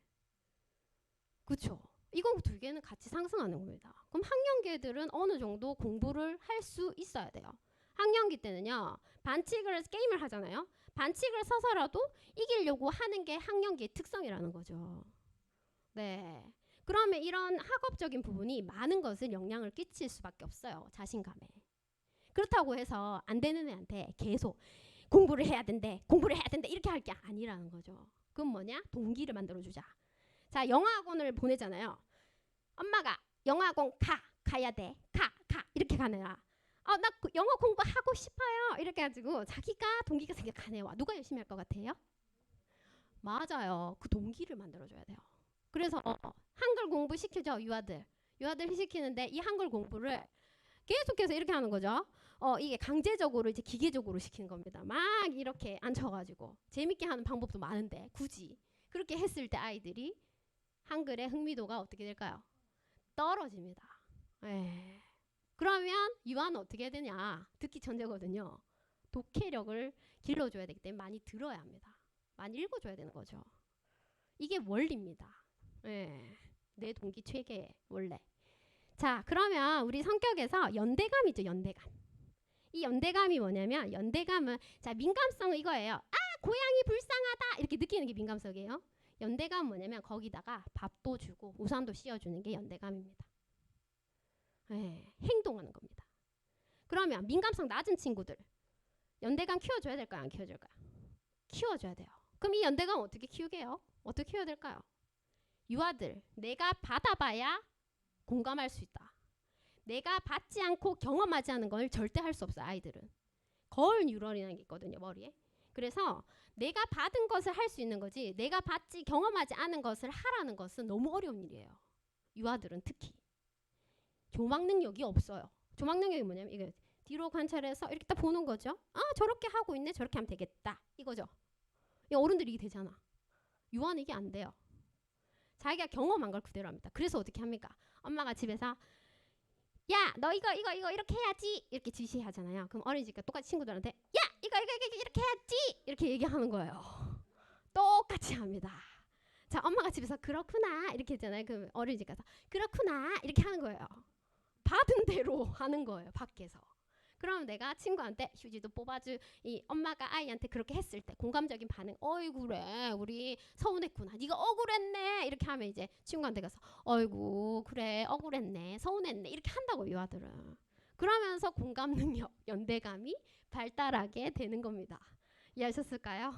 그렇죠? 이거 두 개는 같이 상승하는 겁니다. 그럼 학년기 애들은 어느 정도 공부를 할 수 있어야 돼요. 학년기 때는요, 반칙을 게임을 하잖아요. 반칙을 서서라도 이기려고 하는 게 학년기의 특성이라는 거죠. 네. 그러면 이런 학업적인 부분이 많은 것을 영향을 끼칠 수밖에 없어요. 자신감에. 그렇다고 해서 안 되는 애한테 계속 공부를 해야 된대, 공부를 해야 된대 이렇게 할 게 아니라는 거죠. 그건 뭐냐? 동기를 만들어주자. 자, 영어학원을 보내잖아요. 엄마가 영어학원 가야 돼. 가 이렇게 가네요. 나 영어 공부하고 싶어요. 이렇게 해가지고 자기가 동기가 생겨가네요. 누가 열심히 할 것 같아요? 맞아요. 그 동기를 만들어줘야 돼요. 그래서 한글 공부 시키죠. 유아들 시키는데 이 한글 공부를 계속해서 이렇게 하는 거죠. 이게 강제적으로 이제 기계적으로 시키는 겁니다. 막 이렇게 앉혀가지고 재밌게 하는 방법도 많은데 굳이 그렇게 했을 때 아이들이 한글의 흥미도가 어떻게 될까요? 떨어집니다. 에. 그러면 유아는 어떻게 해야 되냐? 듣기 천재거든요. 독해력을 길러줘야 되기 때문에 많이 들어야 합니다. 많이 읽어줘야 되는 거죠. 이게 원리입니다. 예. 내 동기 체계 원래. 자, 그러면 우리 성격에서 연대감이죠. 연대감. 이 연대감이 뭐냐면, 연대감은 자, 민감성은 이거예요. 고양이 불쌍하다 이렇게 느끼는 게 민감성이에요. 연대감은 뭐냐면 거기다가 밥도 주고 우산도 씌워주는 게 연대감입니다. 네, 행동하는 겁니다. 그러면 민감성 낮은 친구들 연대감 키워줘야 될까요? 안 키워줄까요? 키워줘야 돼요. 그럼 이 연대감 어떻게 키우게요? 어떻게 키워야 될까요? 유아들, 내가 받아봐야 공감할 수 있다. 내가 받지 않고 경험하지 않은 걸 절대 할 수 없어요. 아이들은. 거울 뉴런이라는 게 있거든요. 머리에. 그래서 내가 받은 것을 할 수 있는 거지 내가 받지 경험하지 않은 것을 하라는 것은 너무 어려운 일이에요. 유아들은 특히. 조막 능력이 없어요. 조막 능력이 뭐냐면 이게 뒤로 관찰해서 이렇게 딱 보는 거죠. 저렇게 하고 있네. 저렇게 하면 되겠다. 이거죠. 어른들이 이게 되잖아. 유아는 이게 안 돼요. 자기가 경험한 걸 그대로 합니다. 그래서 어떻게 합니까? 엄마가 집에서 야, 너 이거 이렇게 해야지 이렇게 지시하잖아요. 그럼 어린이집과 똑같이 친구들한테 야, 이거 이렇게 해야지 이렇게 얘기하는 거예요. 똑같이 합니다. 자, 엄마가 집에서 그렇구나 이렇게 했잖아요. 그럼 어린이집 가서 그렇구나 이렇게 하는 거예요. 받은 대로 하는 거예요. 밖에서. 그럼 내가 친구한테 휴지도 뽑아주 이 엄마가 아이한테 그렇게 했을 때 공감적인 반응 어이구 그래 우리 서운했구나 네가 억울했네 이렇게 하면 이제 친구한테 가서 어이구 그래 억울했네 서운했네 이렇게 한다고 유아들은. 그러면서 공감 능력 연대감이 발달하게 되는 겁니다. 이해하셨을까요?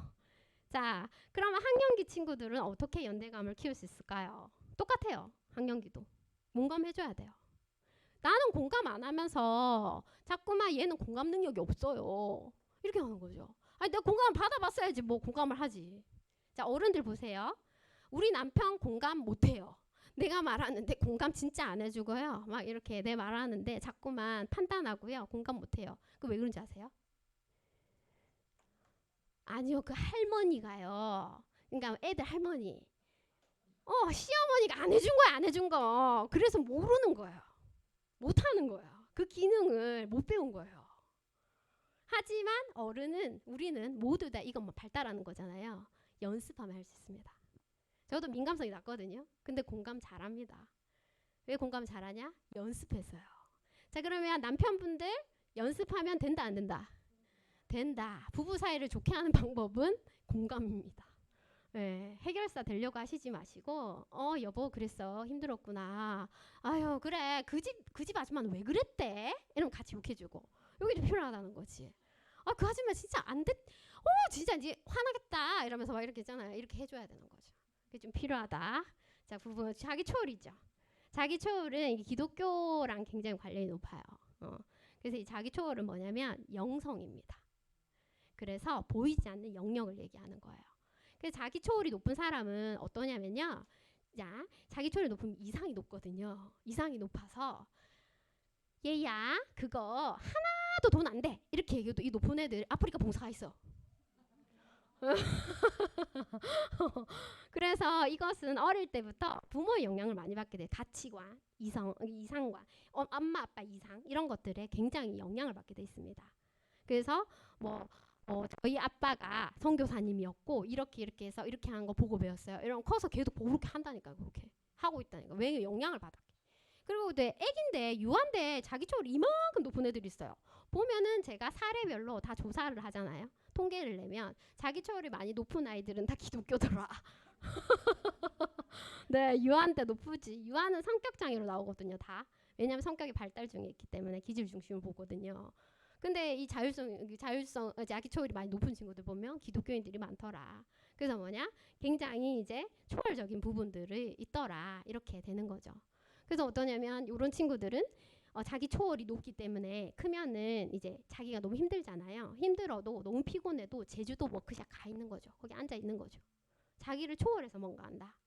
자, 그러면 학년기 친구들은 어떻게 연대감을 키울 수 있을까요? 똑같아요. 학년기도 공감해줘야 돼요. 나는 공감 안 하면서 자꾸만 얘는 공감 능력이 없어요. 이렇게 하는 거죠. 내가 공감을 받아봤어야지 뭐 공감을 하지. 자, 어른들 보세요. 우리 남편 공감 못해요. 내가 말하는데 공감 진짜 안 해주고요. 막 이렇게 내 말하는데 자꾸만 판단하고요. 공감 못해요. 그 왜 그런지 아세요? 아니요, 그 할머니가요. 그러니까 애들 할머니. 시어머니가 안 해준 거야, 안 해준 거. 그래서 모르는 거예요. 못하는 거예요. 그 기능을 못 배운 거예요. 하지만 어른은, 우리는 모두 다 이것만 발달하는 거잖아요. 연습하면 할 수 있습니다. 저도 민감성이 낮거든요. 근데 공감 잘합니다. 왜 공감 잘하냐? 연습해서요. 자, 그러면 남편분들 연습하면 된다, 안 된다? 된다. 부부 사이를 좋게 하는 방법은 공감입니다. 네, 해결사 되려고 하시지 마시고, 여보 그랬어, 힘들었구나. 아유 그래, 그 집 아줌마는 왜 그랬대? 이러면 같이 욕해주고, 여기 좀 필요하다는 거지. 그 아줌마 진짜 안 됐, 진짜 이제 화나겠다 이러면서 막 이렇게 있잖아요. 이렇게 해줘야 되는 거죠. 그게 좀 필요하다. 자, 부부 자기 초월이죠. 자기 초월은 이 기독교랑 굉장히 관련이 높아요. 그래서 이 자기 초월은 뭐냐면 영성입니다. 그래서 보이지 않는 영역을 얘기하는 거예요. 그래서 자기 초월이 높은 사람은 어떠냐면요. 자, 자기 초월이 높으면 이상이 높거든요. 이상이 높아서 얘야 그거 하나도 돈 안 돼. 이렇게 얘기해도 이 높은 애들 아프리카 봉사가 있어. 그래서 이것은 어릴 때부터 부모의 영향을 많이 받게 돼. 가치관, 이상관, 엄마 아빠 이상 이런 것들에 굉장히 영향을 받게 돼 있습니다. 그래서 뭐 저희 아빠가 선교사님이었고 이렇게 해서 이렇게 하는 거 보고 배웠어요. 이런 커서 걔도 그렇게 한다니까. 그렇게 하고 있다니까. 왜 영향을 받았게. 그리고 애긴데 유한데 자기 초월이 이만큼 높은 애들이 있어요. 보면은 제가 사례별로 다 조사를 하잖아요. 통계를 내면 자기 초월이 많이 높은 아이들은 다 기독교더라. 네, 유한 때 높으지. 유한은 성격 장애로 나오거든요, 다. 왜냐하면 성격이 발달 중에 있기 때문에 기질 중심을 보거든요. 근데 이 자율성, 자기 초월이 많이 높은 친구들 보면 기독교인들이 많더라. 그래서 뭐냐? 굉장히 이제 초월적인 부분들이 있더라. 이렇게 되는 거죠. 그래서 어떠냐면 이런 친구들은 자기 초월이 높기 때문에 크면은 이제 자기가 너무 힘들잖아요. 힘들어도 너무 피곤해도 제주도 워크샵 가 있는 거죠. 거기 앉아 있는 거죠. 자기를 초월해서 뭔가 한다.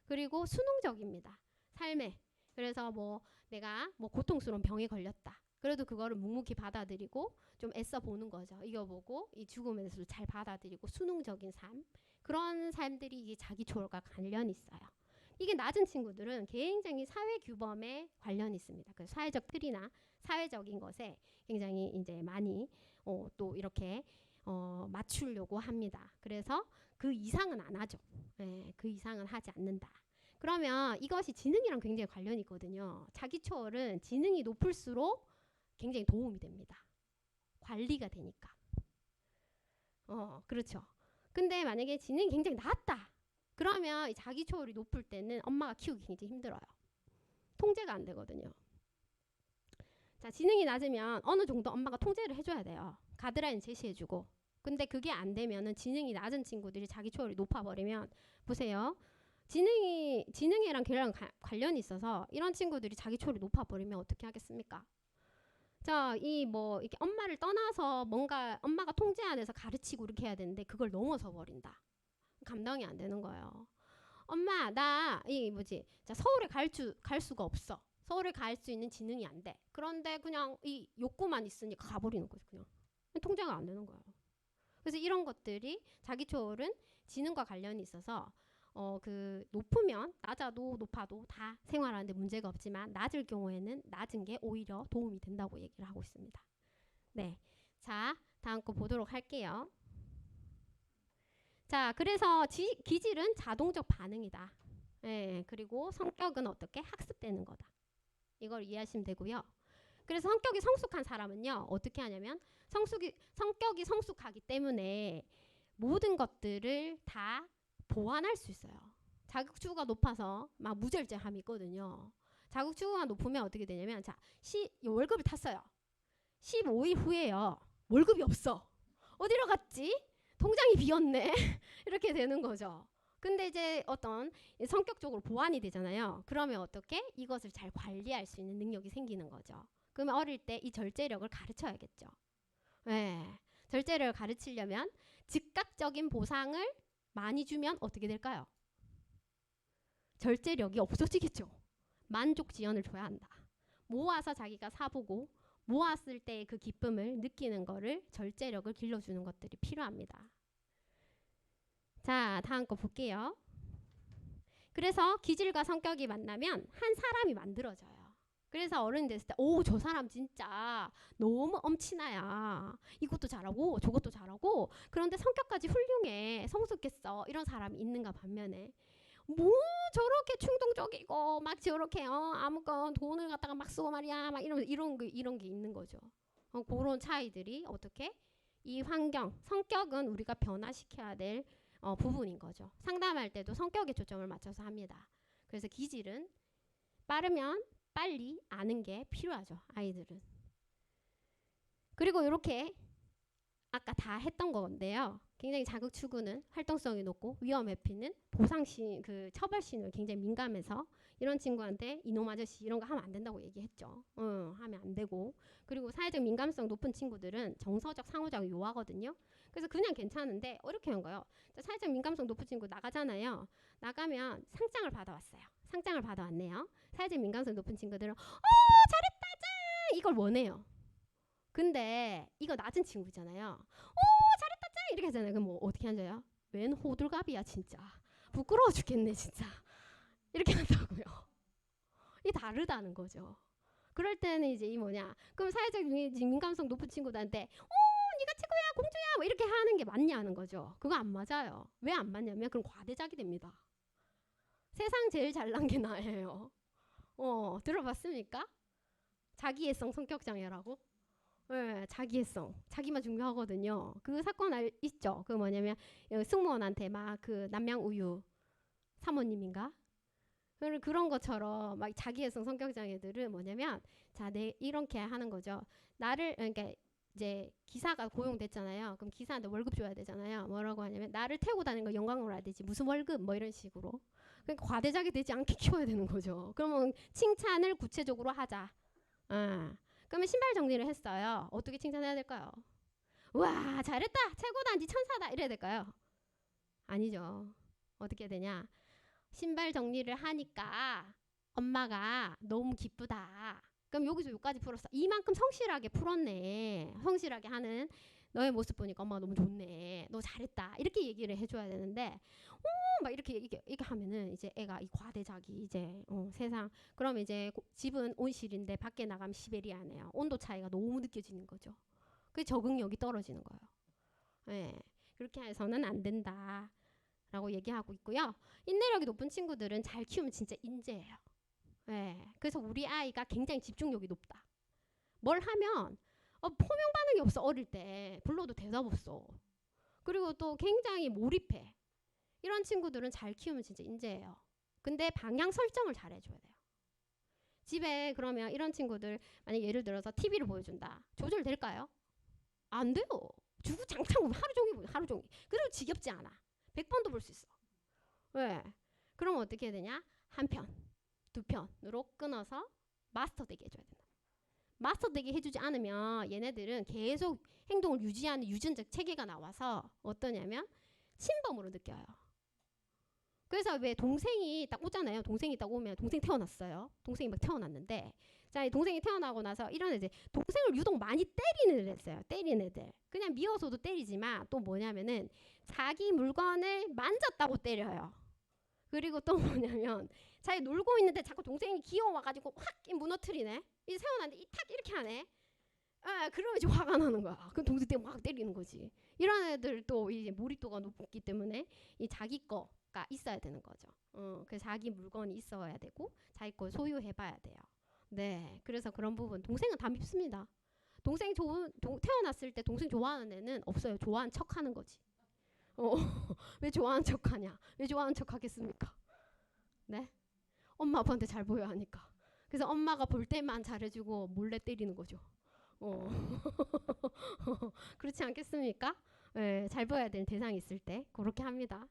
그리고 수능적입니다. 삶에. 그래서 내가 고통스러운 병에 걸렸다. 그래도 그거를 묵묵히 받아들이고 좀 애써 보는 거죠. 이겨보고 이 죽음에 대해서 잘 받아들이고 수능적인 삶. 그런 삶들이 이게 자기 초월과 관련이 있어요. 이게 낮은 친구들은 굉장히 사회 규범에 관련이 있습니다. 그 사회적 틀이나 사회적인 것에 굉장히 이제 많이 또 이렇게 맞추려고 합니다. 그래서 그 이상은 안 하죠. 네, 그 이상은 하지 않는다. 그러면 이것이 지능이랑 굉장히 관련이 있거든요. 자기 초월은 지능이 높을수록 굉장히 도움이 됩니다. 관리가 되니까. 그렇죠. 근데 만약에 지능이 굉장히 낮다. 그러면 자기 초월이 높을 때는 엄마가 키우기 굉장히 힘들어요. 통제가 안 되거든요. 자, 지능이 낮으면 어느 정도 엄마가 통제를 해줘야 돼요. 가드라인 제시해주고. 근데 그게 안 되면은 지능이 낮은 친구들이 자기 초월이 높아버리면 보세요. 지능이랑 걔랑 관련이 있어서 이런 친구들이 자기 초월이 높아버리면 어떻게 하겠습니까? 자, 이렇게 엄마를 떠나서 뭔가 엄마가 통제 안에서 가르치고 이렇게 해야 되는데 그걸 넘어서 버린다. 감당이 안 되는 거예요. 엄마, 자, 서울에 갈 수가 없어. 서울에 갈 수 있는 지능이 안 돼. 그런데 그냥 이 욕구만 있으니까 가버리는 거죠, 그냥. 통제가 안 되는 거예요. 그래서 이런 것들이 자기 초월은 지능과 관련이 있어서 높으면 낮아도 높아도 다 생활하는데 문제가 없지만 낮을 경우에는 낮은 게 오히려 도움이 된다고 얘기를 하고 있습니다. 네, 자 다음 거 보도록 할게요. 자, 그래서 기질은 자동적 반응이다. 네, 그리고 성격은 어떻게 학습되는 거다. 이걸 이해하시면 되고요. 그래서 성격이 성숙한 사람은요 어떻게 하냐면 성격이 성숙하기 때문에 모든 것들을 다 보완할 수 있어요. 자극추구가 높아서 막 무절제함이 있거든요. 자극추구가 높으면 어떻게 되냐면 자, 월급을 탔어요. 15일 후에요. 월급이 없어. 어디로 갔지? 통장이 비었네. 이렇게 되는 거죠. 근데 이제 어떤 성격적으로 보완이 되잖아요. 그러면 어떻게? 이것을 잘 관리할 수 있는 능력이 생기는 거죠. 그러면 어릴 때 이 절제력을 가르쳐야겠죠. 네. 절제력을 가르치려면 즉각적인 보상을 많이 주면 어떻게 될까요? 절제력이 없어지겠죠. 만족 지연을 줘야 한다. 모아서 자기가 사보고 모았을 때 그 기쁨을 느끼는 거를 절제력을 길러주는 것들이 필요합니다. 자, 다음 거 볼게요. 그래서 기질과 성격이 만나면 한 사람이 만들어져요. 그래서 어른이 됐을 때 오, 저 사람 진짜 너무 엄친아야. 이것도 잘하고 저것도 잘하고 그런데 성격까지 훌륭해. 성숙했어. 이런 사람이 있는가 반면에 뭐 저렇게 충동적이고 막 저렇게 아무건 돈을 갖다가 막 쓰고 말이야. 막 이런 게 있는 거죠. 그런 차이들이 어떻게 이 환경, 성격은 우리가 변화시켜야 될 부분인 거죠. 상담할 때도 성격에 초점을 맞춰서 합니다. 그래서 기질은 빠르면 빨리 아는 게 필요하죠. 아이들은. 그리고 이렇게 아까 다 했던 건데요. 굉장히 자극 추구는 활동성이 높고 위험 회피는 보상신 그 처벌 신호에 굉장히 민감해서 이런 친구한테 이놈 아저씨 이런 거 하면 안 된다고 얘기했죠. 하면 안 되고 그리고 사회적 민감성 높은 친구들은 정서적 상호작용이 요하거든요. 그래서 그냥 괜찮은데 이렇게 한 거예요. 사회적 민감성 높은 친구 나가잖아요. 나가면 상장을 받아왔어요. 상장을 받아왔네요. 사회적 민감성 높은 친구들은 잘했다 짱 이걸 원해요. 근데 이거 낮은 친구잖아요. 잘했다 짱 이렇게 하잖아요. 그럼 뭐 어떻게 하죠? 웬 호들갑이야 진짜. 부끄러워 죽겠네 진짜. 이렇게 한다고요. 이 다르다는 거죠. 그럴 때는 이제 이 뭐냐. 그럼 사회적 민감성 높은 친구들한테 네가 최고야 공주야 뭐 이렇게 하는 게 맞냐는 거죠. 그거 안 맞아요. 왜 안 맞냐면 그럼 과대작이 됩니다. 세상 제일 잘난 게 나예요. 들어봤습니까? 자기애성 성격장애라고? 네, 자기애성. 자기만 중요하거든요. 그 사건 있죠. 그 뭐냐면 승무원한테 막 그 남양우유 사모님인가? 그런 것처럼 막 자기애성 성격장애들은 뭐냐면 자, 이렇게 하는 거죠. 나를 그러니까 이제 기사가 고용됐잖아요. 그럼 기사한테 월급 줘야 되잖아요. 뭐라고 하냐면 나를 태우고 다니는 거 영광으로 해야 되지. 무슨 월급 뭐 이런 식으로. 그러니까 과대작이 되지 않게 키워야 되는 거죠. 그러면 칭찬을 구체적으로 하자. 그러면 신발 정리를 했어요. 어떻게 칭찬해야 될까요? 와 잘했다 최고다 니 천사다 이래야 될까요? 아니죠. 어떻게 되냐 신발 정리를 하니까 엄마가 너무 기쁘다. 그럼 여기서 여기까지 풀었어. 이만큼 성실하게 풀었네. 성실하게 하는 너의 모습 보니까 엄마가 너무 좋네. 너 잘했다. 이렇게 얘기를 해줘야 되는데 막 이렇게 하면은 이제 애가 이 과대작이 이제 세상 그러면 이제 집은 온실인데 밖에 나가면 시베리아네요. 온도 차이가 너무 느껴지는 거죠. 그 적응력이 떨어지는 거예요. 네. 그렇게 해서는 안 된다. 라고 얘기하고 있고요. 인내력이 높은 친구들은 잘 키우면 진짜 인재예요. 네. 그래서 우리 아이가 굉장히 집중력이 높다. 뭘 하면 포명 반응이 없어. 어릴 때 불러도 대답 없어. 그리고 또 굉장히 몰입해. 이런 친구들은 잘 키우면 진짜 인재예요. 근데 방향 설정을 잘 해줘야 돼요. 집에 그러면 이런 친구들 만약 예를 들어서 TV를 보여준다. 조절될까요? 안 돼요. 주구장창 하루 종일 보여. 하루 종일. 그래도 지겹지 않아. 100번도 볼 수 있어. 왜? 그럼 어떻게 해야 되냐? 한 편, 두 편으로 끊어서 마스터 되게 해줘야 된다. 마스터 되게 해주지 않으면 얘네들은 계속 행동을 유지하는 유전적 체계가 나와서 어떠냐면 침범으로 느껴요. 그래서 왜 동생이 딱 오잖아요. 동생이 딱 오면 동생 태어났어요. 동생이 막 태어났는데 자, 동생이 태어나고 나서 이런 애들 동생을 유독 많이 때리는 애들 있어요. 때리는 애들. 그냥 미워서도 때리지만 또 뭐냐면은 자기 물건을 만졌다고 때려요. 그리고 또 뭐냐면 자기 놀고 있는데 자꾸 동생이 귀여워가지고 확 무너뜨리네. 이 세워놨는데 탁 이렇게 하네. 그러면 이제 화가 나는 거야. 그럼 동생 때문에 막 때리는 거지. 이런 애들 또 이제 몰입도가 높기 때문에 이 자기 거가 있어야 되는 거죠. 그래서 자기 물건이 있어야 되고 자기 거 소유해봐야 돼요. 네, 그래서 그런 부분 동생은 다 밉습니다. 동생 태어났을 때 동생 좋아하는 애는 없어요. 좋아하는 척하는 거지. 왜 좋아하는 척하냐? 왜 좋아하는 척하겠습니까? 네, 엄마 아빠한테 잘 보여야 하니까. 그래서 엄마가 볼 때만 잘해주고 몰래 때리는 거죠. 그렇지 않겠습니까? 네, 잘 보여야 되는 대상이 있을 때 그렇게 합니다.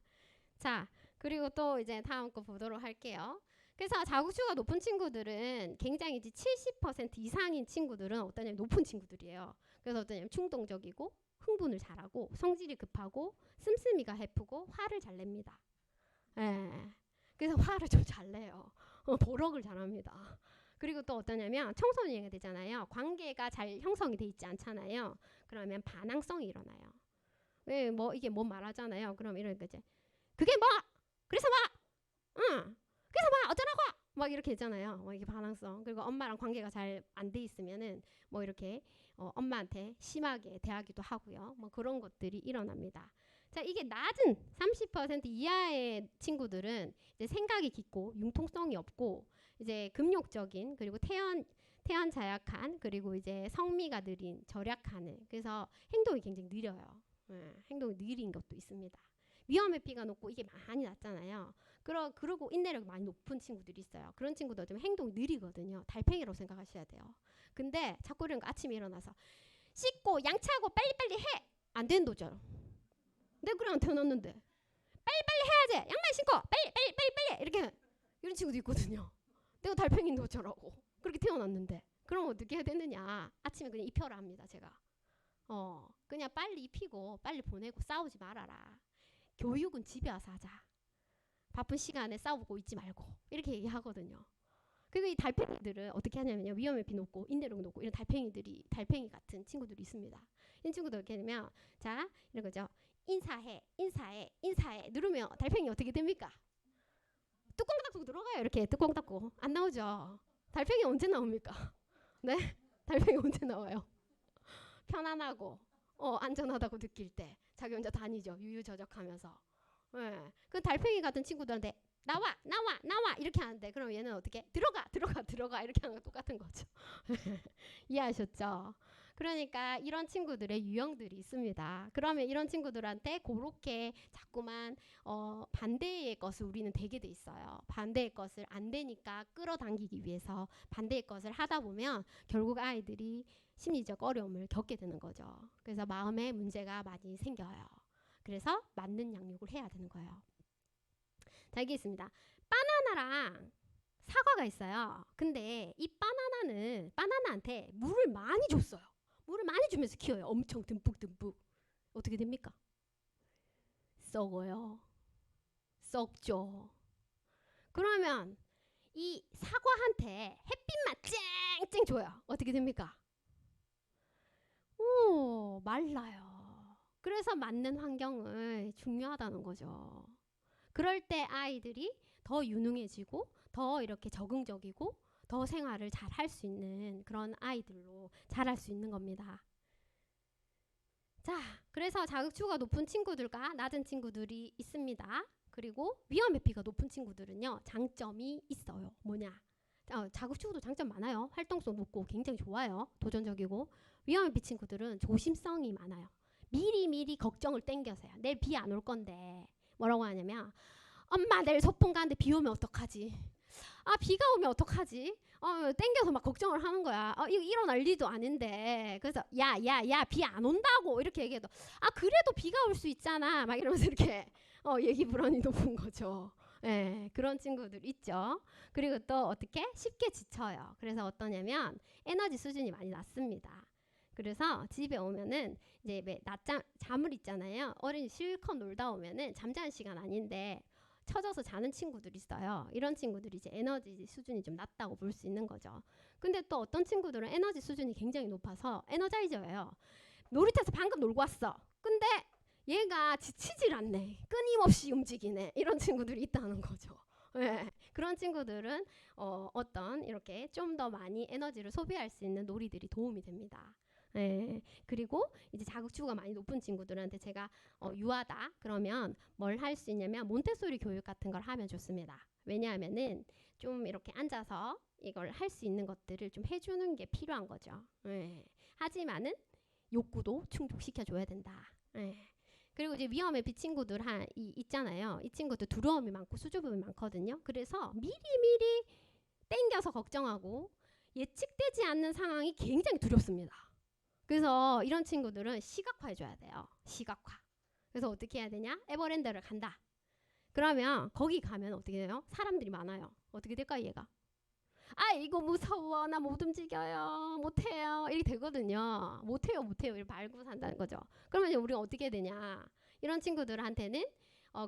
자, 그리고 또 이제 다음 거 보도록 할게요. 그래서 자극추가 높은 친구들은 굉장히 이제 70% 이상인 친구들은 어떠냐면 높은 친구들이에요. 그래서 어떠냐면 충동적이고 흥분을 잘하고 성질이 급하고 씀씀이가 해프고 화를 잘 냅니다. 예. 그래서 화를 좀 잘 내요. 버럭을 잘합니다. 그리고 또 어떠냐면 청소년이 되잖아요. 관계가 잘 형성이 돼 있지 않잖아요. 그러면 반항성이 일어나요. 왜 뭐 이게 뭐 말하잖아요. 그럼 이런 거지. 그게 뭐? 그래서 뭐? 응. 그래서 뭐 어쩌라고? 막 이렇게 했잖아요. 뭐 이게 반항성. 그리고 엄마랑 관계가 잘 안 돼 있으면은 뭐 이렇게 엄마한테 심하게 대하기도 하고요. 뭐 그런 것들이 일어납니다. 자, 이게 낮은 30% 이하의 친구들은 이제 생각이 깊고 융통성이 없고 이제 금욕적인 그리고 태연 자약한 그리고 이제 성미가 느린 절약하는 그래서 행동이 굉장히 느려요. 행동이 느린 것도 있습니다. 위험 회피가 높고 이게 많이 낮잖아요. 그러고 인내력이 많이 높은 친구들이 있어요. 그런 친구들 좀 행동이 느리거든요. 달팽이라고 생각하셔야 돼요. 근데 자꾸 이런 거 아침에 일어나서 씻고 양치하고 빨리빨리 해! 안 된도죠. 내가 그냥 태어났는데 빨리빨리 해야지! 양말 신고! 빨리! 이렇게 이런 친구도 있거든요. 내가 달팽이인데 어쩌라고. 그렇게 태어났는데. 그럼 어떻게 해야 되느냐. 아침에 그냥 입혀라 합니다. 제가. 그냥 빨리 입히고 빨리 보내고 싸우지 말아라. 교육은 집에 와서 하자. 바쁜 시간에 싸우고 있지 말고 이렇게 얘기하거든요. 그리고 이 달팽이들은 어떻게 하냐면요. 위험회피 높고 인내력 높고 이런 달팽이 같은 친구들이 있습니다. 이 친구들 어떻게 하냐면 자 이런 거죠. 인사해 누르면 달팽이 어떻게 됩니까? 뚜껑 닫고 들어가요. 이렇게 뚜껑 닫고 안 나오죠. 달팽이 언제 나옵니까? 네? 달팽이 언제 나와요? 편안하고 안전하다고 느낄 때 자기 혼자 다니죠. 유유저적하면서. 네. 그 달팽이 같은 친구들한테 나와 이렇게 하는데 그럼 얘는 어떻게 들어가 이렇게 하는 거 똑같은 거죠. 이해하셨죠? 그러니까 이런 친구들의 유형들이 있습니다. 그러면 이런 친구들한테 그렇게 자꾸만 반대의 것을 우리는 되게 돼 있어요. 반대의 것을 안 되니까 끌어당기기 위해서 반대의 것을 하다 보면 결국 아이들이 심리적 어려움을 겪게 되는 거죠. 그래서 마음에 문제가 많이 생겨요. 그래서 맞는 양육을 해야 되는 거예요. 자, 여기 있습니다. 바나나랑 사과가 있어요. 근데 이 바나나한테 물을 많이 줬어요. 물을 많이 주면서 키워요. 엄청 듬뿍. 어떻게 됩니까? 썩어요. 썩죠. 그러면 이 사과한테 햇빛만 쨍쨍 줘요. 어떻게 됩니까? 말라요. 그래서 맞는 환경을 중요하다는 거죠. 그럴 때 아이들이 더 유능해지고 더 이렇게 적응적이고 더 생활을 잘 할 수 있는 그런 아이들로 자랄 수 있는 겁니다. 자, 그래서 자극추구가 높은 친구들과 낮은 친구들이 있습니다. 그리고 위험 회피가 높은 친구들은요, 장점이 있어요. 뭐냐? 자극추구도 장점 많아요. 활동성 높고 굉장히 좋아요. 도전적이고. 위험 회피 친구들은 조심성이 많아요. 미리 걱정을 땡겨서요. 내일 비 안 올 건데 뭐라고 하냐면 엄마 내일 소풍 가는데 비 오면 어떡하지? 비가 오면 어떡하지? 땡겨서 막 걱정을 하는 거야. 이거 일어날 일도 아닌데. 그래서 야 비 안 온다고 이렇게 얘기해도 그래도 비가 올 수 있잖아. 막 이러면서 이렇게 얘기 불안이 높은 거죠. 네, 그런 친구들 있죠. 그리고 또 어떻게 쉽게 지쳐요. 그래서 어떠냐면 에너지 수준이 많이 낮습니다. 그래서 집에 오면은 이제 낮잠 잠을 있잖아요. 어린이 실컷 놀다 오면은 잠자는 시간 아닌데 처져서 자는 친구들이 있어요. 이런 친구들이 이제 에너지 수준이 좀 낮다고 볼 수 있는 거죠. 근데 또 어떤 친구들은 에너지 수준이 굉장히 높아서 에너자이저예요. 놀이터에서 방금 놀고 왔어. 근데 얘가 지치질 않네. 끊임없이 움직이네. 이런 친구들이 있다는 거죠. 네. 그런 친구들은 어떤 이렇게 좀 더 많이 에너지를 소비할 수 있는 놀이들이 도움이 됩니다. 네. 그리고 이제 자극추구가 많이 높은 친구들한테 제가 유하다 그러면 뭘 할 수 있냐면 몬테소리 교육 같은 걸 하면 좋습니다. 왜냐하면은 좀 이렇게 앉아서 이걸 할 수 있는 것들을 좀 해주는 게 필요한 거죠. 네. 하지만은 욕구도 충족시켜줘야 된다. 네. 그리고 이제 위험에 비 친구들 있잖아요. 이 친구들 두려움이 많고 수줍음이 많거든요. 그래서 미리 땡겨서 걱정하고 예측되지 않는 상황이 굉장히 두렵습니다. 그래서 이런 친구들은 시각화해줘야 돼요. 시각화. 그래서 어떻게 해야 되냐? 에버랜드를 간다. 그러면 거기 가면 어떻게 돼요? 사람들이 많아요. 어떻게 될까 얘가? 이거 무서워. 나 못 움직여요. 못해요. 이렇게 되거든요. 못해요. 이렇게 말고 산다는 거죠. 그러면 우리가 어떻게 되냐? 이런 친구들한테는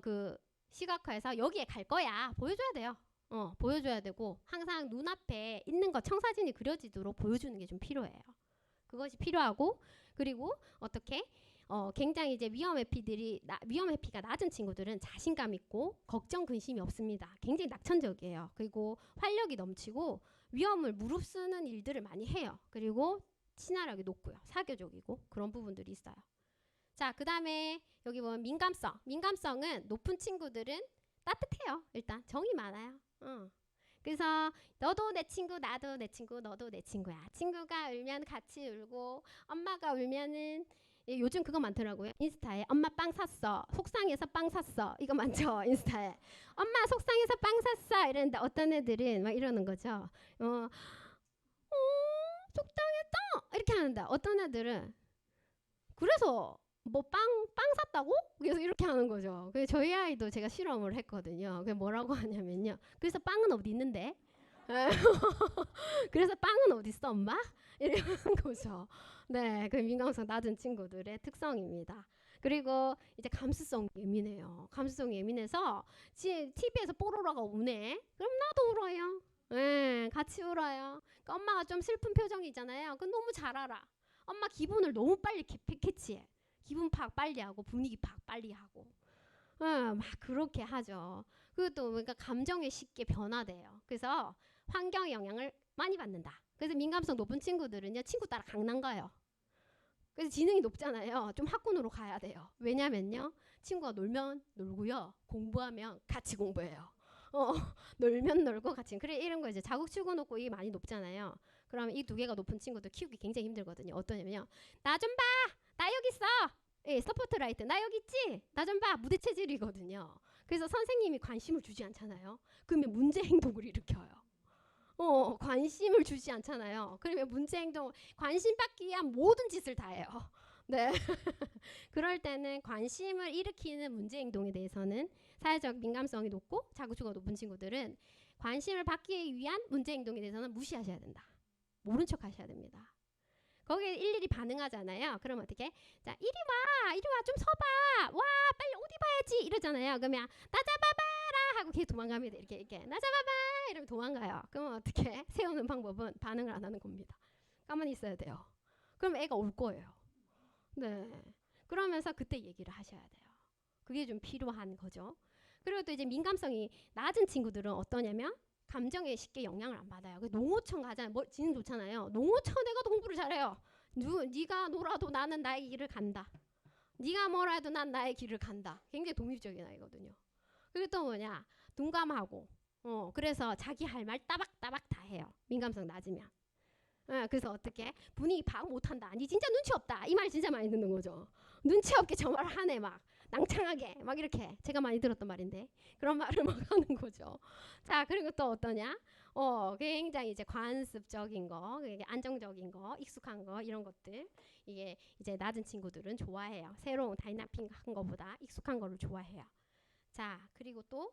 그 시각화해서 여기에 갈 거야 보여줘야 돼요. 보여줘야 되고 항상 눈앞에 있는 거 청사진이 그려지도록 보여주는 게 좀 필요해요. 그것이 필요하고 그리고 어떻게 굉장히 이제 위험 회피가 낮은 친구들은 자신감 있고 걱정 근심이 없습니다. 굉장히 낙천적이에요. 그리고 활력이 넘치고 위험을 무릅쓰는 일들을 많이 해요. 그리고 친화력이 높고요. 사교적이고 그런 부분들이 있어요. 자, 그 다음에 여기 보면 민감성. 민감성은 높은 친구들은 따뜻해요. 일단 정이 많아요. 그래서 너도 내 친구, 나도 내 친구, 너도 내 친구야. 친구가 울면 같이 울고 엄마가 울면은 요즘 그거 많더라고요. 인스타에 엄마 빵 샀어. 속상해서 빵 샀어. 이거 많죠. 인스타에. 엄마 속상해서 빵 샀어. 이랬는데 어떤 애들은 막 이러는 거죠. 속상했다. 이렇게 하는데 어떤 애들은 그래서 뭐 빵 샀다고? 그래서 이렇게 하는 거죠. 그래서 저희 아이도 제가 실험을 했거든요. 그게 뭐라고 하냐면요. 그래서 빵은 어디 있는데? 그래서 빵은 어디 있어, 엄마? 이러는 거죠. 네, 그 민감성 낮은 친구들의 특성입니다. 그리고 이제 감수성 예민해요. 감수성 예민해서 TV에서 뽀로로가 우네. 그럼 나도 울어요. 네, 같이 울어요. 그러니까 엄마가 좀 슬픈 표정이잖아요. 그건 너무 잘 알아. 엄마 기분을 너무 빨리 캐치해. 기분 파악 빨리 하고 분위기 파악 빨리 하고 막 그렇게 하죠. 그것도 그러니까 감정에 쉽게 변화돼요. 그래서 환경 영향을 많이 받는다. 그래서 민감성 높은 친구들은요 친구 따라 강남 가요. 그래서 지능이 높잖아요. 좀 학군으로 가야 돼요. 왜냐면요 친구가 놀면 놀고요 공부하면 같이 공부해요. 놀면 놀고 같이 그래 이런 거 이제 자국추구 높고 이게 많이 높잖아요. 그러면 이 두 개가 높은 친구들 키우기 굉장히 힘들거든요. 어떠냐면요 나 좀 봐. 나 여기 있어. 예, 서포트라이트 나 여기 있지. 나 좀 봐. 무대 체질이거든요. 그래서 선생님이 관심을 주지 않잖아요. 그러면 문제 행동을 일으켜요. 관심을 주지 않잖아요. 그러면 문제 행동 관심 받기 위한 모든 짓을 다 해요. 네. 그럴 때는 관심을 일으키는 문제 행동에 대해서는 사회적 민감성이 높고 자구추가 높은 친구들은 관심을 받기 위한 문제 행동에 대해서는 무시하셔야 된다. 모른 척 하셔야 됩니다. 거기에 일일이 반응하잖아요. 그러면 어떻게? 자, 이리 와, 좀 서봐. 와, 빨리 옷 입어야지. 이러잖아요. 그러면 나 잡아봐라 하고 걔 도망갑니다. 이렇게 나 잡아봐 이러면 도망가요. 그러면 어떻게? 세우는 방법은 반응을 안 하는 겁니다. 가만히 있어야 돼요. 그럼 애가 올 거예요. 네. 그러면서 그때 얘기를 하셔야 돼요. 그게 좀 필요한 거죠. 그리고 또 이제 민감성이 낮은 친구들은 어떠냐면 감정에 쉽게 영향을 안 받아요. 농어촌 가잖아요. 뭐 지능 좋잖아요. 농어촌 내가 더 공부를 잘해요. 네가 놀아도 나는 나의 길을 간다. 네가 뭐라 해도 난 나의 길을 간다. 굉장히 독립적인 아이거든요. 그리고 또 뭐냐 둔감하고 그래서 자기 할 말 따박따박 다 해요. 민감성 낮으면. 그래서 어떻게 분위기 파악 못한다. 니 진짜 눈치 없다. 이 말 진짜 많이 듣는 거죠. 눈치 없게 저 말을 하네 막 낭창하게 막 이렇게 제가 많이 들었던 말인데 그런 말을 막 하는 거죠. 자 그리고 또 어떠냐? 굉장히 이제 관습적인 거, 이게 안정적인 거, 익숙한 거 이런 것들 이게 이제 낮은 친구들은 좋아해요. 새로운 다이나믹한 거보다 익숙한 거를 좋아해요. 자 그리고 또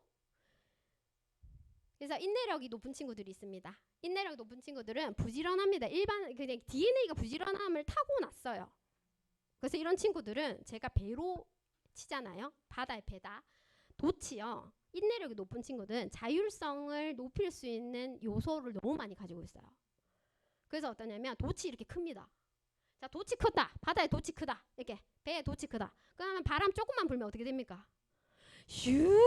그래서 인내력이 높은 친구들이 있습니다. 인내력 높은 친구들은 부지런합니다. 일반 그냥 DNA가 부지런함을 타고났어요. 그래서 이런 친구들은 제가 배로 치잖아요. 바다의 배다. 도치요. 인내력이 높은 친구들은 자율성을 높일 수 있는 요소를 너무 많이 가지고 있어요. 그래서 어떠냐면 도치 이렇게 큽니다. 자 도치 크다. 바다에 도치 크다. 이렇게 배에 도치 크다. 그러면 바람 조금만 불면 어떻게 됩니까? 슉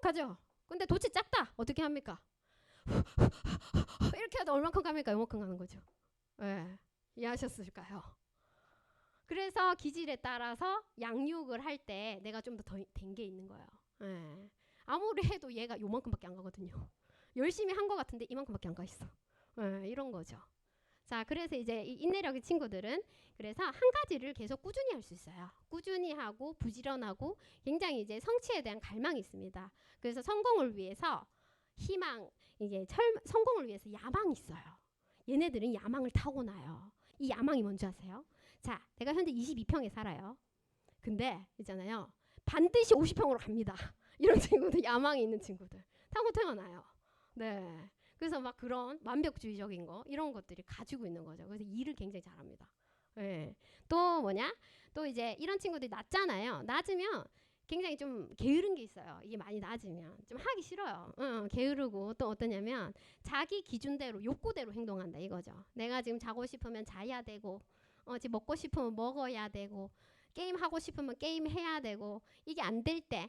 가죠. 근데 도치 작다. 어떻게 합니까? 이렇게 하다 얼만큼 갑니까? 요만큼 가는 거죠. 네. 이해하셨을까요? 그래서 기질에 따라서 양육을 할 때 내가 좀 더 된 게 있는 거예요. 네. 아무리 해도 얘가 요만큼밖에 안 가거든요. 열심히 한 것 같은데 이만큼밖에 안 가 있어. 네, 이런 거죠. 자, 그래서 이제 이 인내력의 친구들은 그래서 한 가지를 계속 꾸준히 할 수 있어요. 꾸준히 하고 부지런하고 굉장히 이제 성취에 대한 갈망이 있습니다. 그래서 성공을 위해서 희망, 이게 성공을 위해서 야망이 있어요. 얘네들은 야망을 타고나요. 이 야망이 뭔지 아세요? 자, 내가 현재 22평에 살아요. 근데 있잖아요. 반드시 50평으로 갑니다. 이런 친구들, 야망이 있는 친구들. 타고 태어나요. 네. 그래서 막 그런 완벽주의적인 거 이런 것들이 가지고 있는 거죠. 그래서 일을 굉장히 잘합니다. 네. 또 뭐냐? 또 이제 이런 친구들이 낮잖아요. 낮으면 굉장히 좀 게으른 게 있어요. 이게 많이 낮으면 좀 하기 싫어요. 게으르고 또 어떠냐면 자기 기준대로 욕구대로 행동한다 이거죠. 내가 지금 자고 싶으면 자야 되고 지금 먹고 싶으면 먹어야 되고 게임 하고 싶으면 게임 해야 되고 이게 안 될 때